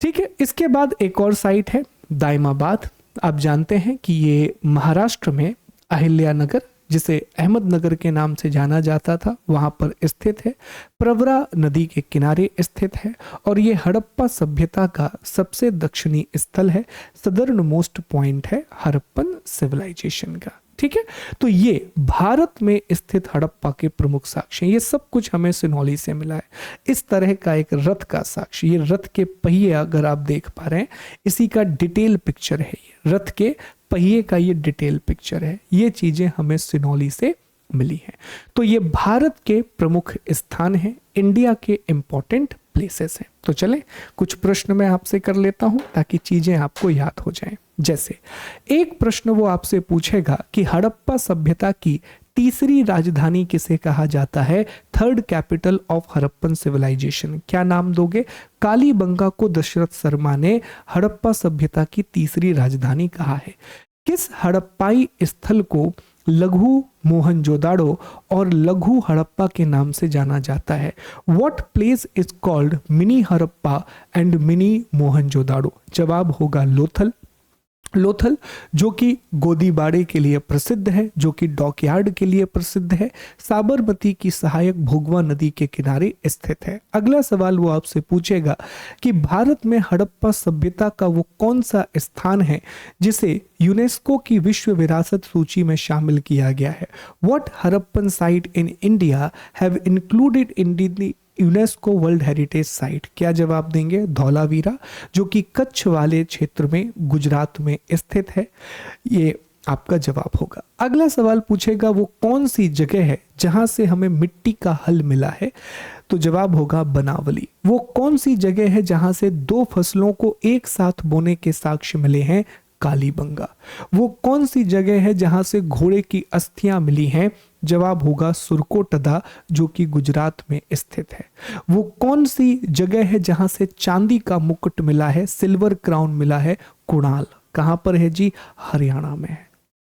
[SPEAKER 1] ठीक है। इसके बाद एक और साइट है दाइमाबाद। आप जानते हैं कि ये महाराष्ट्र में अहिल्यानगर, जिसे अहमदनगर के नाम से जाना जाता था, वहां पर स्थित है। प्रवरा नदी के किनारे स्थित है, और ये हड़प्पा सभ्यता का सबसे दक्षिणी स्थल है। सदर्न मोस्ट पॉइंट है हड़प्पन सिविलाइजेशन का, ठीक है। तो ये भारत में स्थित हड़प्पा के प्रमुख साक्ष्य, ये सब कुछ हमें सिनोली से मिला है। इस तरह का एक रथ का साक्ष्य, ये रथ के पहिए अगर आप देख पा रहे हैं, इसी का डिटेल पिक्चर है। ये रथ के पहिए का ये डिटेल पिक्चर है। ये चीजें हमें सिनोली से मिली हैं। तो ये भारत के प्रमुख स्थान हैं, इंडिया के इंपॉर्टेंट प्लेसेस हैं। तो चले कुछ प्रश्न मैं आपसे कर लेता हूं ताकि चीजें आपको याद हो जाएं। जैसे एक प्रश्न वो आपसे पूछेगा कि हड़प्पा सभ्यता की तीसरी राजधानी किसे कहा जाता है, third capital of Harappan civilisation, क्या नाम दोगे? कालीबंगा को दशरथ शर्मा ने हड़प्पा सभ्यता की तीसरी राजधानी कहा है। किस हड़प्पाई स्थल को लघु मोहनजोदाड़ो और लघु हड़प्पा के नाम से जाना जाता है? What place is called mini Harappa and mini Mohenjodaro? जवाब होगा लोथल। लोथल जो कि गोदीबाड़े के लिए प्रसिद्ध है, जो कि डॉकयार्ड के लिए प्रसिद्ध है, साबरमती की सहायक भोगवा नदी के किनारे स्थित है। अगला सवाल वो आपसे पूछेगा कि भारत में हड़प्पा सभ्यता का वो कौन सा स्थान है जिसे यूनेस्को की विश्व विरासत सूची में शामिल किया गया है? What Harappan site in India have included in the UNESCO world heritage site? क्या जवाब देंगे? धौलावीरा, जो कि कच्छ वाले क्षेत्र में गुजरात में स्थित है, ये आपका जवाब होगा। अगला सवाल पूछेगा वो कौन सी जगह है जहां से हमें मिट्टी का हल मिला है? तो जवाब होगा बनावली। वो कौन सी जगह है जहां से दो फसलों को एक साथ बोने के साक्ष्य मिले हैं? कालीबंगा। वो कौन सी जगह है जहां से घोड़े की अस्थियां मिली हैं? जवाब होगा सुरकोटदा, जो कि गुजरात में स्थित है। वो कौन सी जगह है जहां से चांदी का मुकुट मिला है, सिल्वर क्राउन मिला है? कुणाल। कहां पर है जी? हरियाणा में है।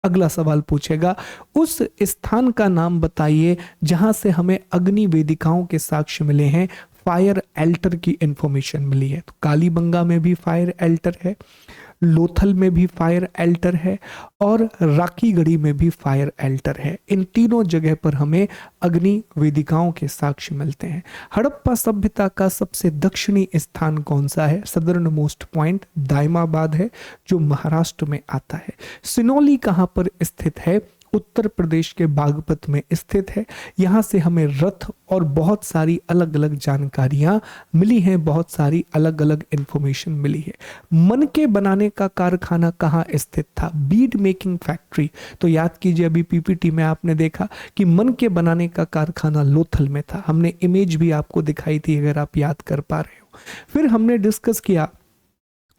[SPEAKER 1] अगला सवाल पूछेगा उस स्थान का नाम बताइए जहां से हमें अग्नि वेदिकाओं के साक्ष्य मिले हैं, फायर एल्टर की इंफॉर्मेशन मिली है। तो कालीबंगा में भी फायर एल्टर है, लोथल में भी फायर एल्टर है, और राखीगढ़ी में भी फायर एल्टर है। इन तीनों जगह पर हमें अग्नि वेदिकाओं के साक्ष्य मिलते हैं। हड़प्पा सभ्यता का सबसे दक्षिणी स्थान कौन सा है? सदर्न मोस्ट पॉइंट दाइमाबाद है, जो महाराष्ट्र में आता है। सिनोली कहां पर स्थित है? उत्तर प्रदेश के बागपत में स्थित है। यहाँ से हमें रथ और बहुत सारी अलग अलग जानकारियां मिली हैं, बहुत सारी अलग अलग इंफॉर्मेशन मिली है। मनके बनाने का कारखाना कहाँ स्थित था? Bead making factory. तो याद कीजिए, अभी पीपीटी में आपने देखा कि मनके बनाने का कारखाना लोथल में था। हमने इमेज भी आपको दिखाई थी, अगर आप याद कर पा रहे हो। फिर हमने डिस्कस किया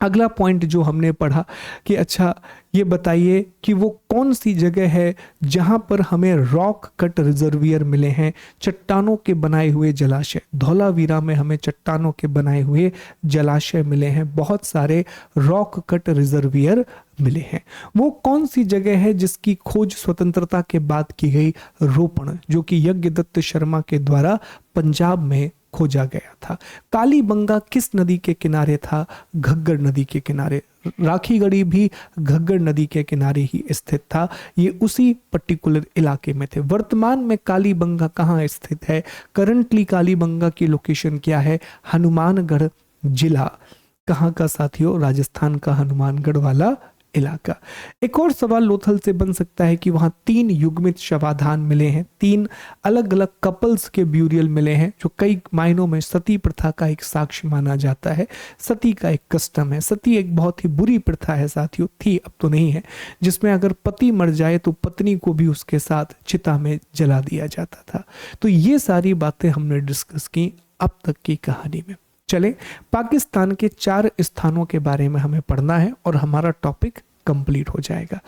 [SPEAKER 1] अगला पॉइंट जो हमने पढ़ा कि अच्छा ये बताइए कि वो कौन सी जगह है जहां पर हमें रॉक कट रिजर्वियर मिले हैं, चट्टानों के बनाए हुए जलाशय। धौलावीरा में हमें चट्टानों के बनाए हुए जलाशय मिले हैं, बहुत सारे रॉक कट रिजर्वियर मिले हैं। वो कौन सी जगह है जिसकी खोज स्वतंत्रता के बाद की गई? रोपण, जो कि यज्ञदत्त शर्मा के द्वारा पंजाब में खोजा गया था। कालीबंगा किस नदी के किनारे था? घग्गर नदी के किनारे। राखीगढ़ी भी घग्गर नदी के किनारे ही स्थित था, ये उसी पर्टिकुलर इलाके में थे। वर्तमान में कालीबंगा कहाँ स्थित है? करंटली कालीबंगा की लोकेशन क्या है? हनुमानगढ़ जिला। कहाँ का साथियों? राजस्थान का हनुमानगढ़ वाला इलाका। एक और सवाल लोथल से बन सकता है कि वहां 3 युग्मित शवाधान मिले हैं, 3 अलग अलग कपल्स के ब्यूरियल मिले हैं, जो कई मायनों में सती प्रथा का एक साक्ष्य माना जाता है। सती का एक कस्टम है। सती एक बहुत ही बुरी प्रथा है साथियों, थी, अब तो नहीं है, जिसमें अगर पति मर जाए तो पत्नी को भी उसके साथ चिता में जला दिया जाता था। तो ये सारी बातें हमने डिस्कस की अब तक की कहानी में। चले, पाकिस्तान के 4 स्थानों के बारे में हमें पढ़ना है और हमारा टॉपिक कंप्लीट हो जाएगा।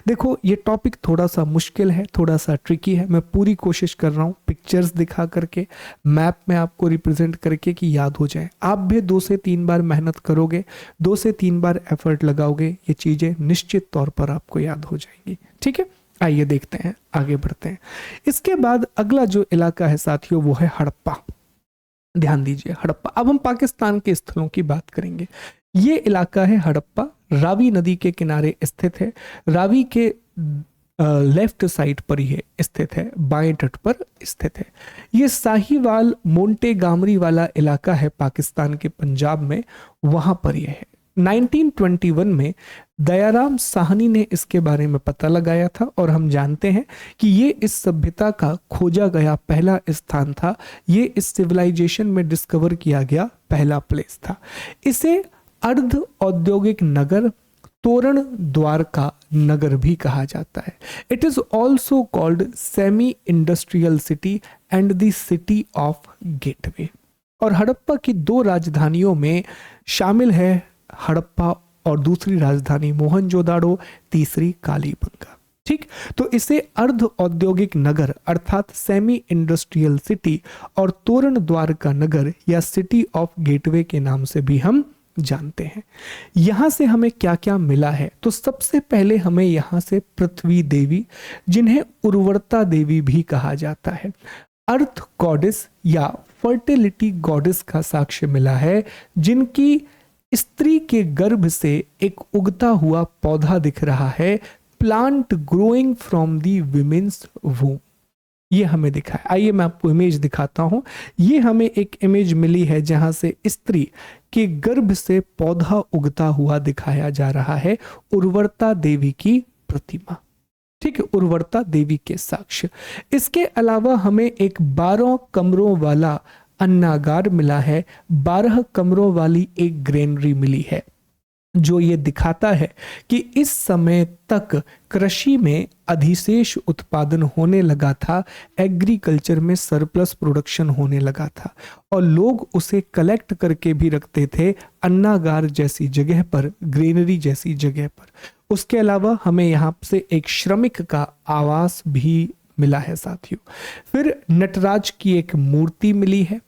[SPEAKER 1] देखो ये टॉपिक थोड़ा सा मुश्किल है, थोड़ा सा ट्रिकी है। मैं पूरी कोशिश कर रहा हूँ पिक्चर्स दिखा करके, मैप में आपको रिप्रेजेंट करके कि याद हो जाए। आप भी 2 से 3 बार मेहनत करोगे, 2 से 3 बार एफर्ट लगाओगे, ये चीजें निश्चित तौर पर आपको याद हो जाएंगी। ठीक है, आइए देखते हैं, आगे बढ़ते हैं। इसके बाद अगला जो इलाका है साथियों वो है हड़प्पा। ध्यान दीजिए, हड़प्पा। अब हम पाकिस्तान के स्थलों की बात करेंगे। ये इलाका है हड़प्पा, रावी नदी के किनारे स्थित है। रावी के लेफ्ट साइड पर ही स्थित है, बाएं तट पर स्थित है। ये साहिवाल मोंटेगामरी वाला इलाका है पाकिस्तान के पंजाब में, वहां पर यह है। 1921 में दयाराम साहनी ने इसके बारे में पता लगाया था और हम जानते हैं कि ये इस सभ्यता का खोजा गया पहला स्थान था। ये इस सिविलाइजेशन में डिस्कवर किया गया पहला प्लेस था। इसे अर्ध औद्योगिक नगर, तोरण द्वार का नगर भी कहा जाता है। It is also called semi industrial city and the city of gateway. और हड़प्पा की 2 राजधानियों में शामिल है हड़प्पा और दूसरी राजधानी मोहनजोदाड़ो, तीसरी कालीबंगा। ठीक, तो इसे अर्ध औद्योगिक नगर अर्थात सेमी इंडस्ट्रियल सिटी और तोरण द्वार का नगर या सिटी ऑफ गेटवे के नाम से भी हम जानते हैं। यहां से हमें क्या क्या मिला है? तो सबसे पहले हमें यहां से पृथ्वी देवी, जिन्हें उर्वरता देवी भी कहा जाता है, अर्थ गॉडेस या फर्टिलिटी गॉडेस का साक्ष्य मिला है, जिनकी स्त्री के गर्भ से एक उगता हुआ पौधा दिख रहा है, plant growing from the women's womb. ये हमें दिखा है। आइए मैं आपको इमेज दिखाता हूं। ये हमें एक इमेज मिली है जहां से स्त्री के गर्भ से पौधा उगता हुआ दिखाया जा रहा है, उर्वरता देवी की प्रतिमा। ठीक है, उर्वरता देवी के साक्ष्य। इसके अलावा हमें एक 12 कमरों वाला अन्नागार मिला है, 12 कमरों वाली एक ग्रेनरी मिली है, जो ये दिखाता है कि इस समय तक कृषि में अधिशेष उत्पादन होने लगा था, एग्रीकल्चर में सरप्लस प्रोडक्शन होने लगा था और लोग उसे कलेक्ट करके भी रखते थे अन्नागार जैसी जगह पर, ग्रेनरी जैसी जगह पर। उसके अलावा हमें यहाँ से एक श्रमिक का आवास भी मिला है साथियों। फिर नटराज की एक मूर्ति मिली है।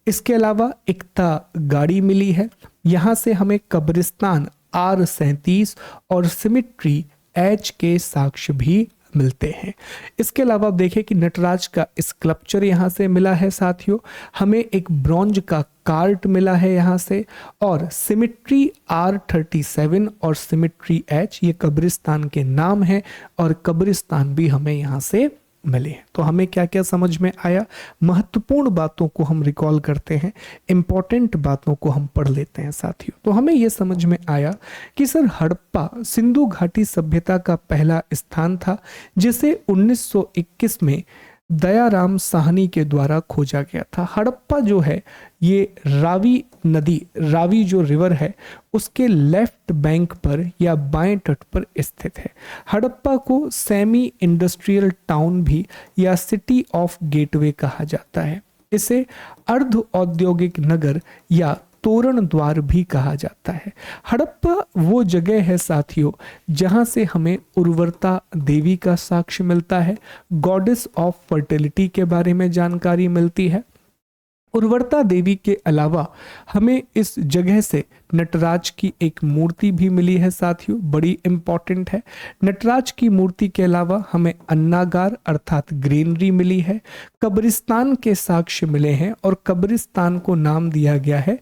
[SPEAKER 1] इसके अलावा एकता गाड़ी मिली है। यहां से हमें कब्रिस्तान R37 और सिमिट्री H के साक्ष्य भी मिलते हैं। इसके अलावा आप देखें कि नटराज का स्कल्पचर यहाँ से मिला है साथियों। हमें एक ब्रॉन्ज का कार्ट मिला है यहाँ से, और सिमिट्री R37 और सिमिट्री H ये कब्रिस्तान के नाम है और कब्रिस्तान भी हमें यहाँ से मिले। तो हमें क्या क्या समझ में आया? महत्वपूर्ण बातों को हम रिकॉल करते हैं, इंपॉर्टेंट बातों को हम पढ़ लेते हैं साथियों। तो हमें यह समझ में आया कि सर हड़प्पा सिंधु घाटी सभ्यता का पहला स्थान था, जिसे 1921 में दयाराम साहनी के द्वारा खोजा गया था। हड़प्पा जो है ये रावी नदी, रावी जो रिवर है उसके लेफ्ट बैंक पर या बाएं तट पर स्थित है। हड़प्पा को सेमी इंडस्ट्रियल टाउन भी या सिटी ऑफ गेटवे कहा जाता है। इसे अर्ध औद्योगिक नगर या तोरण द्वार भी कहा जाता है। हड़प्पा वो जगह है साथियों जहां से हमें उर्वरता देवी का साक्ष्य मिलता है, गॉडेस ऑफ फर्टिलिटी के बारे में जानकारी मिलती है। उर्वरता देवी के अलावा हमें इस जगह से नटराज की एक मूर्ति भी मिली है साथियों, बड़ी इंपॉर्टेंट है। नटराज की मूर्ति के अलावा हमें अन्नागार अर्थात ग्रेनरी मिली है, कब्रिस्तान के साक्ष्य मिले हैं और कब्रिस्तान को नाम दिया गया है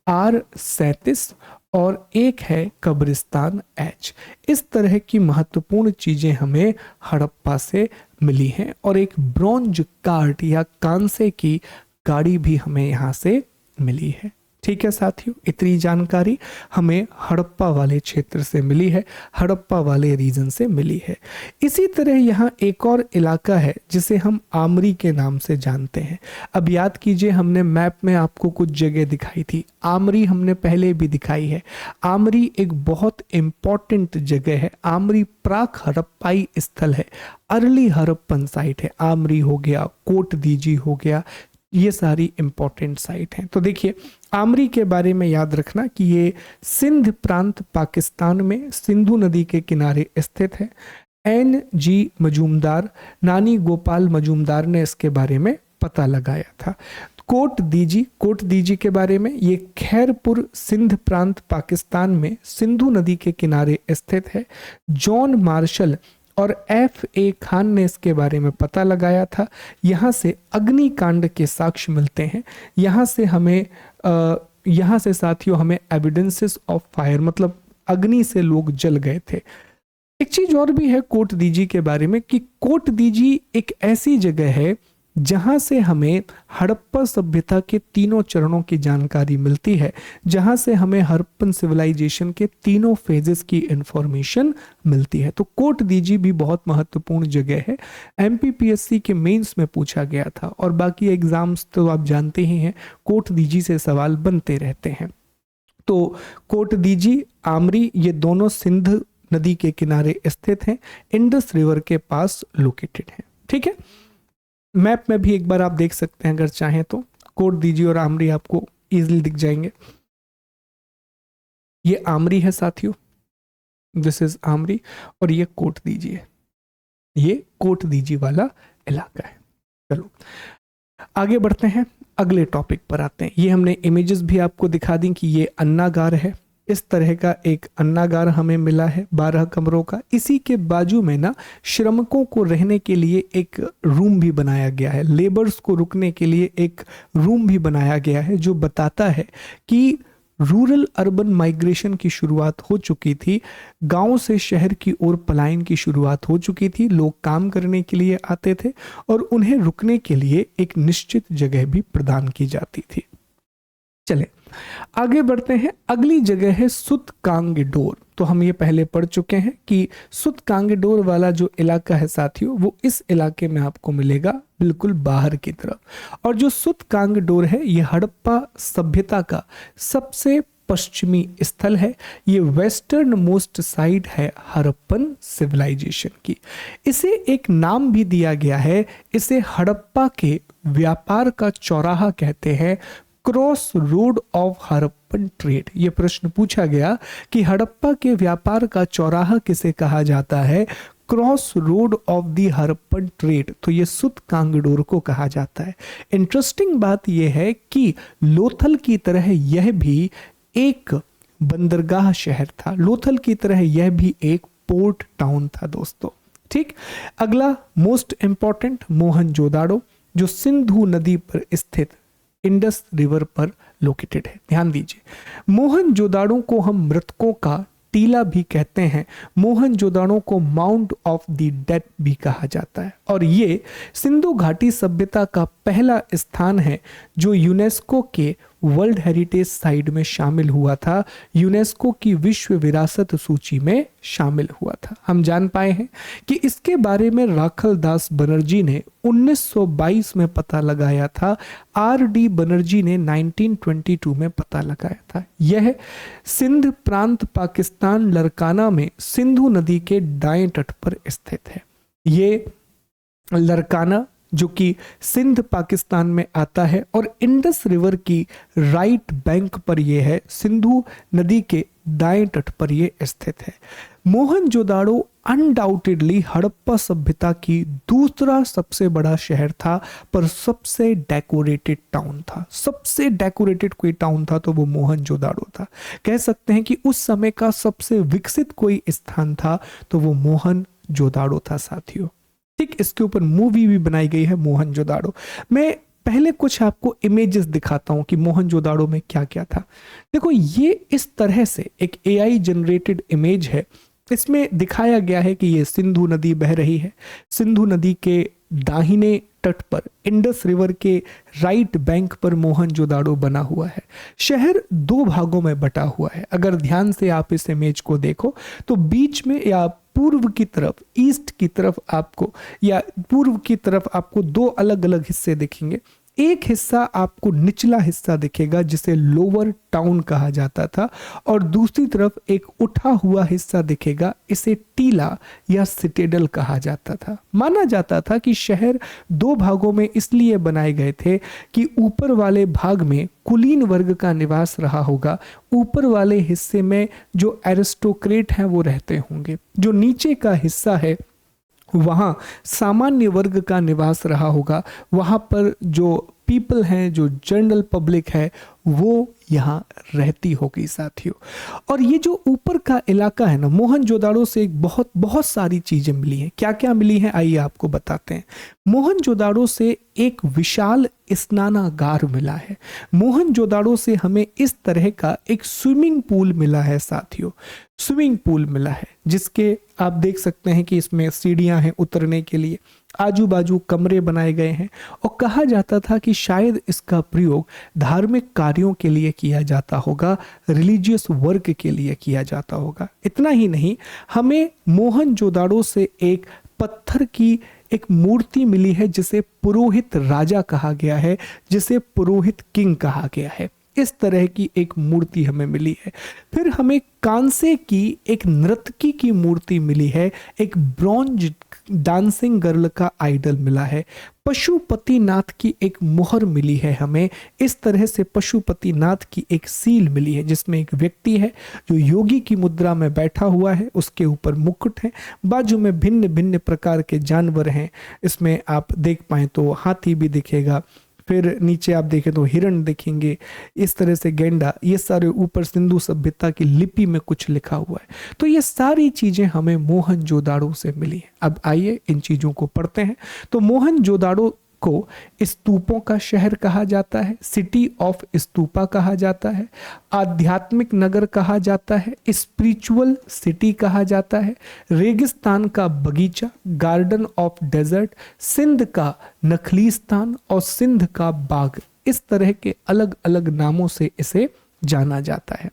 [SPEAKER 1] R37 और एक है कब्रिस्तान H। इस तरह की महत्वपूर्ण चीजें हमें हड़प्पा से मिली हैं और एक ब्रॉन्ज कार्ट या कांसे की गाड़ी भी हमें यहाँ से मिली है। ठीक है साथियों, इतनी जानकारी हमें हड़प्पा वाले क्षेत्र से मिली है, हड़प्पा वाले रीजन से मिली है। इसी तरह यहाँ एक और इलाका है जिसे हम आमरी के नाम से जानते हैं। अब याद कीजिए, हमने मैप में आपको कुछ जगह दिखाई थी, आमरी हमने पहले भी दिखाई है। आमरी एक बहुत इंपॉर्टेंट जगह है, आमरी प्राक हड़प्पाई स्थल है, अर्ली हड़प्पन साइट है। आमरी हो गया, कोट दीजी हो गया, ये सारी इंपॉर्टेंट साइट हैं। तो देखिए, आमरी के बारे में याद रखना कि ये सिंध प्रांत पाकिस्तान में सिंधु नदी के किनारे स्थित है। NG मजूमदार, नानी गोपाल मजूमदार ने इसके बारे में पता लगाया था। कोट दीजी के बारे में, ये खैरपुर सिंध प्रांत पाकिस्तान में सिंधु नदी के किनारे स्थित है। जॉन मार्शल और FA खान ने इसके बारे में पता लगाया था। यहाँ से अग्निकांड के साक्ष्य मिलते हैं। यहाँ से साथियों हमें एविडेंसेस ऑफ फायर, मतलब अग्नि से लोग जल गए थे। एक चीज और भी है कोट दीजी के बारे में कि कोट दीजी एक ऐसी जगह है जहां से हमें हड़प्पा सभ्यता के तीनों चरणों की जानकारी मिलती है, जहां से हमें हड़प्पन सिविलाइजेशन के तीनों फेजेस की इंफॉर्मेशन मिलती है। तो कोट दीजी भी बहुत महत्वपूर्ण जगह है, MPPSC के मेंस में पूछा गया था और बाकी एग्जाम्स तो आप जानते ही हैं, कोट दीजी से सवाल बनते रहते हैं। तो कोट दीजी, आमरी, ये दोनों सिंध नदी के किनारे स्थित हैं, इंडस रिवर के पास लोकेटेड हैं। ठीक है, मैप में भी एक बार आप देख सकते हैं अगर चाहें तो, कोट दीजी और आमरी आपको इजीली दिख जाएंगे। ये आमरी है साथियों, दिस इज आमरी, और ये कोट दीजी है, ये कोट दीजी वाला इलाका है। चलो आगे बढ़ते हैं, अगले टॉपिक पर आते हैं। ये हमने इमेजेस भी आपको दिखा दी कि ये अन्नागार है। इस तरह का एक अन्नागार हमें मिला है 12 कमरों का। इसी के बाजू में ना श्रमिकों को रहने के लिए एक रूम भी बनाया गया है, लेबर्स को रुकने के लिए एक रूम भी बनाया गया है, जो बताता है कि रूरल अर्बन माइग्रेशन की शुरुआत हो चुकी थी, गांव से शहर की ओर पलायन की शुरुआत हो चुकी थी। लोग काम करने के लिए आते थे और उन्हें रुकने के लिए एक निश्चित जगह भी प्रदान की जाती थी। चले आगे बढ़ते हैं, अगली जगह है सुतकांगडोर। तो हम ये पहले पढ़ चुके हैं कि सुतकांगडोर वाला जो इलाका है साथियों, वो इस इलाके में आपको मिलेगा बिल्कुल बाहर की तरफ। और जो सुतकांगडोर है ये हड़प्पा सभ्यता का सबसे पश्चिमी स्थल है, ये वेस्टर्न मोस्ट साइट है हड़प्पन सिविलाइजेशन की। इसे एक नाम भी दिया गया है, इसे हड़प्पा के व्यापार का चौराहा कहते हैं, cross road of Harappan trade. ये प्रश्न पूछा गया कि हड़प्पा के व्यापार का चौराहा किसे कहा जाता है, cross road of the Harappan trade, तो ये सुतकांगडोर को कहा जाता है। इंटरेस्टिंग बात यह है कि लोथल की तरह यह भी एक बंदरगाह शहर था, लोथल की तरह यह भी एक पोर्ट टाउन था दोस्तों। ठीक, अगला मोस्ट इंपॉर्टेंट मोहनजोदाड़ो, जो सिंधु नदी पर स्थित इंडस रिवर पर लोकेटेड है। ध्यान दीजिए, मोहनजोदाड़ो को हम मृतकों का टीला भी कहते हैं, मोहनजोदाड़ो को माउंट ऑफ द डेड भी कहा जाता है। और ये सिंधु घाटी सभ्यता का पहला स्थान है जो यूनेस्को के वर्ल्ड हेरिटेज साइट में शामिल हुआ था, यूनेस्को की विश्व विरासत सूची में शामिल हुआ था। हम जान पाए हैं कि इसके बारे में राखल दास बनर्जी ने 1922 में पता लगाया था, RD बनर्जी ने 1922 में पता लगाया था। यह सिंध प्रांत पाकिस्तान लरकाना में सिंधु नदी के दाएं तट पर स्थित है। ये लरकाना जो कि सिंध पाकिस्तान में आता है और इंडस रिवर की राइट बैंक पर यह है, सिंधु नदी के दाएं तट पर यह स्थित है। मोहनजोदाड़ो अनडाउटेडली हड़प्पा सभ्यता की दूसरा सबसे बड़ा शहर था, पर सबसे डेकोरेटेड टाउन था। सबसे डेकोरेटेड कोई टाउन था तो वो मोहनजोदाड़ो था। कह सकते हैं कि उस समय का सबसे विकसित कोई स्थान था तो वो मोहनजोदाड़ो था साथियों। ठीक, इसके ऊपर मूवी भी बनाई गई है मोहनजोदाड़ो। मैं पहले कुछ आपको इमेजेस दिखाता हूं कि मोहनजोदाड़ो में क्या क्या था। देखो, ये इस तरह से एक एआई जनरेटेड इमेज है। इसमें दिखाया गया है कि ये सिंधु नदी बह रही है। सिंधु नदी के दाहिने तट पर इंडस रिवर के राइट बैंक पर मोहनजोदाड़ो बना हुआ है। शहर दो भागों में बटा हुआ है। अगर ध्यान से आप इस इमेज को देखो तो बीच में या पूर्व की तरफ, ईस्ट की तरफ आपको, या पूर्व की तरफ आपको दो अलग अलग हिस्से दिखेंगे। एक हिस्सा आपको निचला हिस्सा दिखेगा जिसे लोअर टाउन कहा जाता था, और दूसरी तरफ एक उठा हुआ हिस्सा दिखेगा, इसे टीला या सिटेडल कहा जाता था। माना जाता था कि शहर दो भागों में इसलिए बनाए गए थे कि ऊपर वाले भाग में कुलीन वर्ग का निवास रहा होगा, ऊपर वाले हिस्से में जो एरिस्टोक्रेट हैं वो रहते होंगे, जो नीचे का हिस्सा है वहाँ सामान्य वर्ग का निवास रहा होगा, वहाँ पर जो पीपल हैं, जो जनरल पब्लिक है, वो यहाँ रहती होगी साथियों। और ये जो ऊपर का इलाका है ना, मोहनजोदाड़ो से एक बहुत सारी चीजें मिली हैं। क्या क्या मिली हैं आइए आपको बताते हैं। मोहनजोदाड़ो से एक विशाल स्नानागार मिला है। मोहनजोदाड़ो से हमें इस तरह का एक स्विमिंग पूल मिला है साथियों। स्विमिंग पूल मिला है जिसके आप देख सकते हैं कि इसमें सीढ़ियां हैं उतरने के लिए, आजू बाजू कमरे बनाए गए हैं, और कहा जाता था कि शायद इसका प्रयोग धार्मिक कार्यों के लिए किया जाता होगा, रिलीजियस वर्क के लिए किया जाता होगा। इतना ही नहीं, हमें मोहनजोदाड़ो से एक पत्थर की एक मूर्ति मिली है जिसे पुरोहित राजा कहा गया है, जिसे पुरोहित किंग कहा गया है। इस तरह की एक मूर्ति हमें मिली है। फिर हमें कांसे की एक नर्तकी की मूर्ति मिली है, एक ब्रॉन्ज डांसिंग गर्ल का आइडल मिला है। पशुपतिनाथ की एक मोहर मिली है हमें। इस तरह से पशुपतिनाथ की एक सील मिली है जिसमें एक व्यक्ति है जो योगी की मुद्रा में बैठा हुआ है, उसके ऊपर मुकुट है, बाजू में भिन्न भिन्न प्रकार के जानवर हैं। इसमें आप देख पाए तो हाथी भी दिखेगा, फिर नीचे आप देखें तो हिरण देखेंगे, इस तरह से गेंडा, ये सारे ऊपर सिंधु सभ्यता की लिपि में कुछ लिखा हुआ है। तो ये सारी चीजें हमें मोहनजोदाड़ो से मिली हैं। अब आइए इन चीजों को पढ़ते हैं। तो मोहनजोदाड़ो को स्तूपों का शहर कहा जाता है, सिटी ऑफ स्तूपा कहा जाता है, आध्यात्मिक नगर कहा जाता है, स्पिरिचुअल सिटी कहा जाता है, रेगिस्तान का बगीचा, गार्डन ऑफ डेजर्ट, सिंध का नखलीस्तान और सिंध का बाग, इस तरह के अलग अलग नामों से इसे जाना जाता है।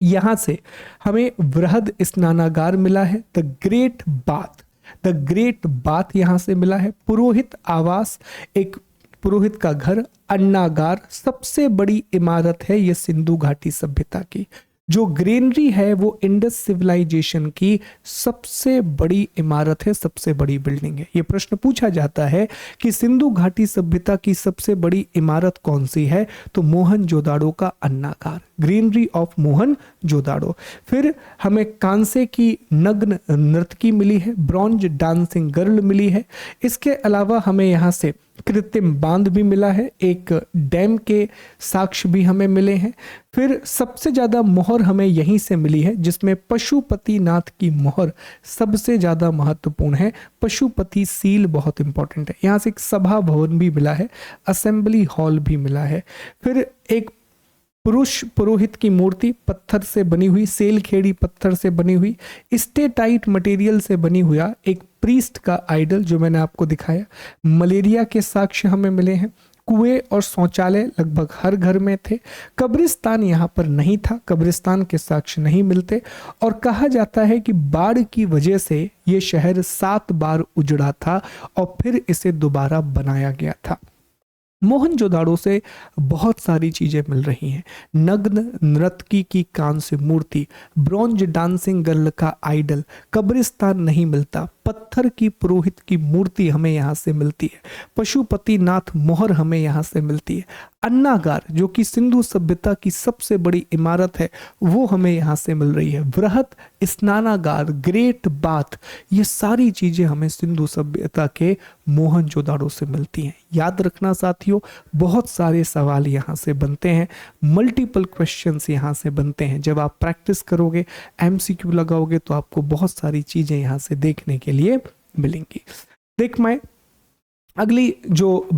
[SPEAKER 1] यहां से हमें वृहद स्नानागार मिला है, the great bath. The great bath यहां से मिला है। पुरोहित आवास, एक पुरोहित का घर, अन्नागार, सबसे बड़ी इमारत है ये सिंधु घाटी सभ्यता की। जो ग्रेनरी है वो इंडस सिविलाइजेशन की सबसे बड़ी इमारत है, सबसे बड़ी बिल्डिंग है। ये प्रश्न पूछा जाता है कि सिंधु घाटी सभ्यता की सबसे बड़ी इमारत कौन सी है, तो मोहनजोदाड़ो का अन्नागार, ग्रेनरी ऑफ मोहनजोदाड़ो। फिर हमें कांसे की नग्न नर्तकी मिली है, ब्रॉन्ज डांसिंग गर्ल मिली है। इसके अलावा हमें यहाँ से कृत्रिम बांध भी मिला है, एक डैम के साक्ष्य भी हमें मिले हैं। फिर सबसे ज्यादा मोहर हमें यहीं से मिली है जिसमें पशुपतिनाथ की मोहर सबसे ज्यादा महत्वपूर्ण है। पशुपति सील बहुत इंपॉर्टेंट है। यहाँ से एक सभा भवन भी मिला है, असेंबली हॉल भी मिला है। फिर एक पुरुष पुरोहित की मूर्ति पत्थर से बनी हुई, सेलखेड़ी पत्थर से बनी हुई, स्टेटाइट मटेरियल से बनी हुआ एक प्रीस्ट का आइडल जो मैंने आपको दिखाया। मलेरिया के साक्ष्य हमें मिले हैं। कुएं और शौचालय लगभग हर घर में थे। कब्रिस्तान यहाँ पर नहीं था, कब्रिस्तान के साक्ष्य नहीं मिलते। और कहा जाता है कि बाढ़ की वजह से ये शहर 7 बार उजड़ा था और फिर इसे दोबारा बनाया गया था। मोहनजोदाड़ो से बहुत सारी चीजें मिल रही हैं। नग्न नर्तकी की कांस्य मूर्ति, ब्रॉन्ज डांसिंग गर्ल का आइडल, कब्रिस्तान नहीं मिलता, पत्थर की पुरोहित की मूर्ति हमें यहाँ से मिलती है, पशुपतिनाथ मोहर हमें यहाँ से मिलती है, अन्नागार जो कि सिंधु सभ्यता की सबसे बड़ी इमारत है वो हमें यहाँ से मिल रही है, बृहत स्नानागार, ग्रेट बाथ, ये सारी चीजें हमें सिंधु सभ्यता के मोहनजोदाड़ो से मिलती हैं। याद रखना साथियों, बहुत सारे सवाल यहाँ से बनते हैं, मल्टीपल क्वेश्चंस यहाँ से बनते हैं। जब आप प्रैक्टिस करोगे, एमसीक्यू लगाओगे तो आपको बहुत सारी चीजें यहाँ से देखने के लिए मिलेंगी। अगली जो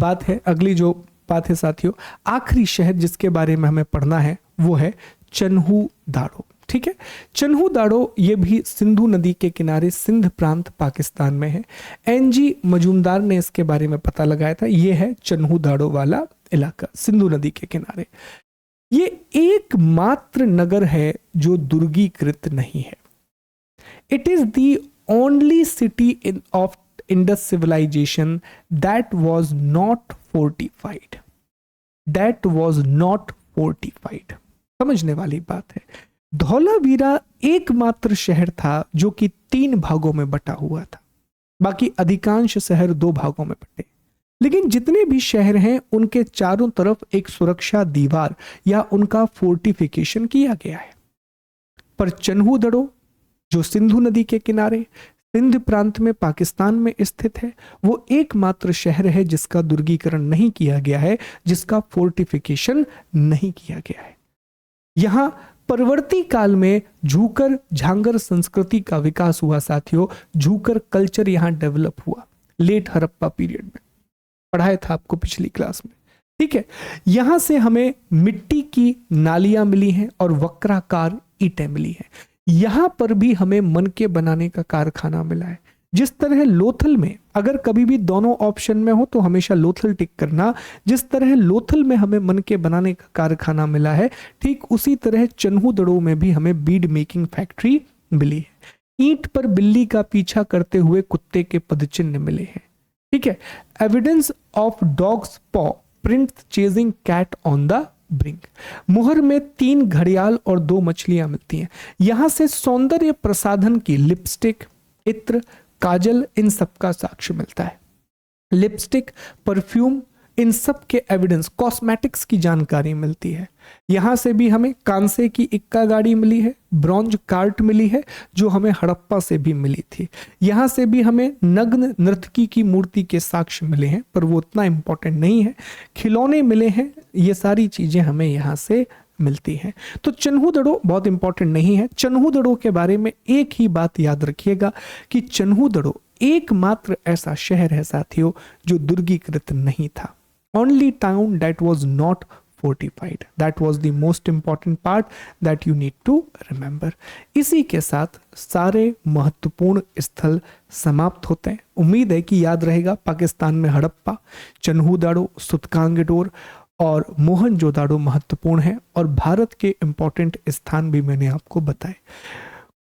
[SPEAKER 1] बात है साथियों, आखिरी शहर जिसके बारे में हमें पढ़ना है वो है चन्हू-दाड़ो। ठीक है, चन्हू-दाड़ो ये भी सिंधु नदी के किनारे सिंध प्रांत पाकिस्तान में है। एनजी मजूमदार ने इसके बारे में पता लगाया था। ये है चन्हू-दाड़ो वाला इलाका सिंधु नदी के किनारे। ये एकमात्र नगर है जो दुर्गीकृत नहीं है। It is the only city in of Indus civilisation that was not fortified. समझने वाली बात है। धौलावीरा एकमात्र शहर था जो कि 3 भागों में बटा हुआ था, बाकी अधिकांश शहर 2 भागों में बटे। लेकिन जितने भी शहर हैं उनके चारों तरफ एक सुरक्षा दीवार या उनका फोर्टिफिकेशन किया गया है। पर चन्हू-दाड़ो जो सिंधु नदी के किनारे सिंध प्रांत में पाकिस्तान में स्थित है, वो एकमात्र शहर है जिसका दुर्गीकरण नहीं किया गया है, जिसका फोर्टिफिकेशन नहीं किया गया है। यहां परवर्ती काल में झूकर झांगर संस्कृति का विकास हुआ साथियों। झूकर कल्चर यहां डेवलप हुआ लेट हड़प्पा पीरियड में, पढ़ाया था आपको पिछली क्लास में। ठीक है, यहां से हमें मिट्टी की नालियां मिली हैं और वक्राकार ईंटें मिली हैं। यहां पर भी हमें मनके बनाने का कारखाना मिला है। जिस तरह लोथल में, अगर कभी भी दोनों ऑप्शन में हो तो हमेशा लोथल टिक करना, जिस तरह लोथल में हमें मनके बनाने का कारखाना मिला है, ठीक उसी तरह चन्हू-दाड़ो में भी हमें बीड मेकिंग फैक्ट्री मिली है। ईंट पर बिल्ली का पीछा करते हुए कुत्ते के पदचिन्ह मिले हैं। ठीक है, evidence of dogs paw print chasing cat on the brink. मुहर में 3 घड़ियाल और 2 मछलियां मिलती हैं। यहां से सौंदर्य प्रसाधन की लिपस्टिक, इत्र, काजल, इन सब का साक्ष्य मिलता है। लिपस्टिक, परफ्यूम, इन सब के एविडेंस, कॉस्मेटिक्स की जानकारी मिलती है। यहां से भी हमें कांसे की इक्का गाड़ी मिली है, ब्रॉन्ज कार्ट मिली है जो हमें हड़प्पा से भी मिली थी। यहां से भी हमें नग्न नर्तकी की मूर्ति के साक्ष्य मिले हैं, पर वो उतना इंपॉर्टेंट नहीं है। खिलौने मिले हैं, ये सारी चीजें हमें यहां से मिलती हैं। तो चन्हू-दाड़ो बहुत इंपॉर्टेंट नहीं है। चन्हू-दाड़ो के बारे में एक ही बात याद रखिएगा कि चन्हू-दाड़ो एकमात्र ऐसा शहर है साथियों जो दुर्गीकृत नहीं था। Only town that was not fortified. That was the most important part that you need to remember. इसी के साथ सारे महत्वपूर्ण स्थल समाप्त होते हैं। उम्मीद है कि याद रहेगा। पाकिस्तान में हड़प्पा, चन्हू-दाड़ो, सुतकांगडोर और मोहनजोदाड़ो महत्वपूर्ण है, और भारत के इंपॉर्टेंट स्थान भी मैंने आपको बताए।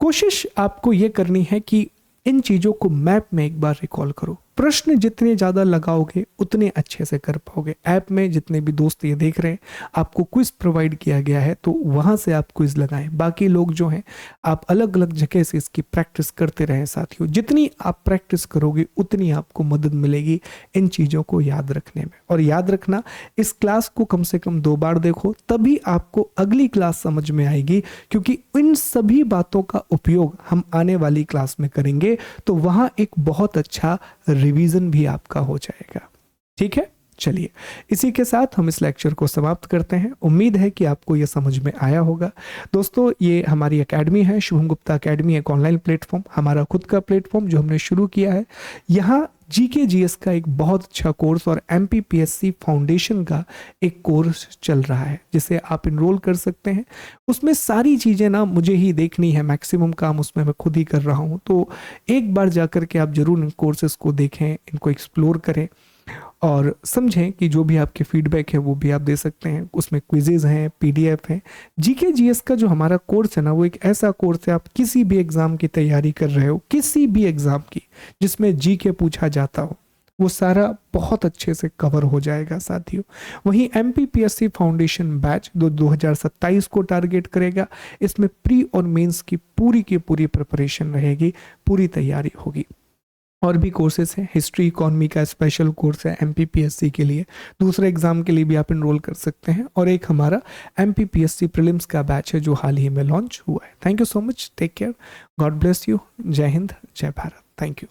[SPEAKER 1] कोशिश आपको ये करनी है कि इन चीजों को मैप में एक बार रिकॉल करो। प्रश्न जितने ज्यादा लगाओगे उतने अच्छे से कर पाओगे। ऐप में जितने भी दोस्त ये देख रहे हैं, आपको क्विज प्रोवाइड किया गया है, तो वहां से आप क्विज लगाएं। बाकी लोग जो हैं, आप अलग अलग जगह से इसकी प्रैक्टिस करते रहें साथियों। जितनी आप प्रैक्टिस करोगे उतनी आपको मदद मिलेगी इन चीजों को याद रखने में। और याद रखना, इस क्लास को कम से कम 2 बार देखो, तभी आपको अगली क्लास समझ में आएगी, क्योंकि इन सभी बातों का उपयोग हम आने वाली क्लास में करेंगे, तो वहां एक बहुत अच्छा रिवीजन भी आपका हो जाएगा। ठीक है, चलिए इसी के साथ हम इस लेक्चर को समाप्त करते हैं। उम्मीद है कि आपको यह समझ में आया होगा। दोस्तों, ये हमारी एकेडमी है, शुभम गुप्ता एकेडमी, एक ऑनलाइन प्लेटफॉर्म, हमारा खुद का प्लेटफॉर्म जो हमने शुरू किया है। यहाँ जीके जीएस का एक बहुत अच्छा कोर्स और एमपीपीएससी फाउंडेशन का एक कोर्स चल रहा है, जिसे आप इनरोल कर सकते हैं। उसमें सारी चीज़ें ना मुझे ही देखनी है, मैक्सिमम काम उसमें मैं खुद ही कर रहा हूँ। तो एक बार जा कर के आप जरूर इन कोर्सेज को देखें, इनको एक्सप्लोर करें और समझें कि जो भी आपके फीडबैक है वो भी आप दे सकते हैं। उसमें क्विजेज हैं, पीडीएफ है। जीके जीएस का जो हमारा कोर्स है ना, वो एक ऐसा कोर्स है, आप किसी भी एग्जाम की तैयारी कर रहे हो, किसी भी एग्जाम की जिसमें जीके पूछा जाता हो, वो सारा बहुत अच्छे से कवर हो जाएगा साथियों। वहीं एमपीपीएससी फाउंडेशन बैच 2027 को टारगेट करेगा। इसमें प्री और मेंस की पूरी प्रिपरेशन रहेगी, पूरी तैयारी होगी। और भी कोर्सेज हैं, हिस्ट्री इकोनॉमी का स्पेशल कोर्स है MPPSC के लिए, दूसरे एग्जाम के लिए भी आप इनरोल कर सकते हैं, और एक हमारा MPPSC प्रीलिम्स का बैच है जो हाल ही में लॉन्च हुआ है। Thank you so much, take care, god bless you, जय हिंद, जय भारत, थैंक यू।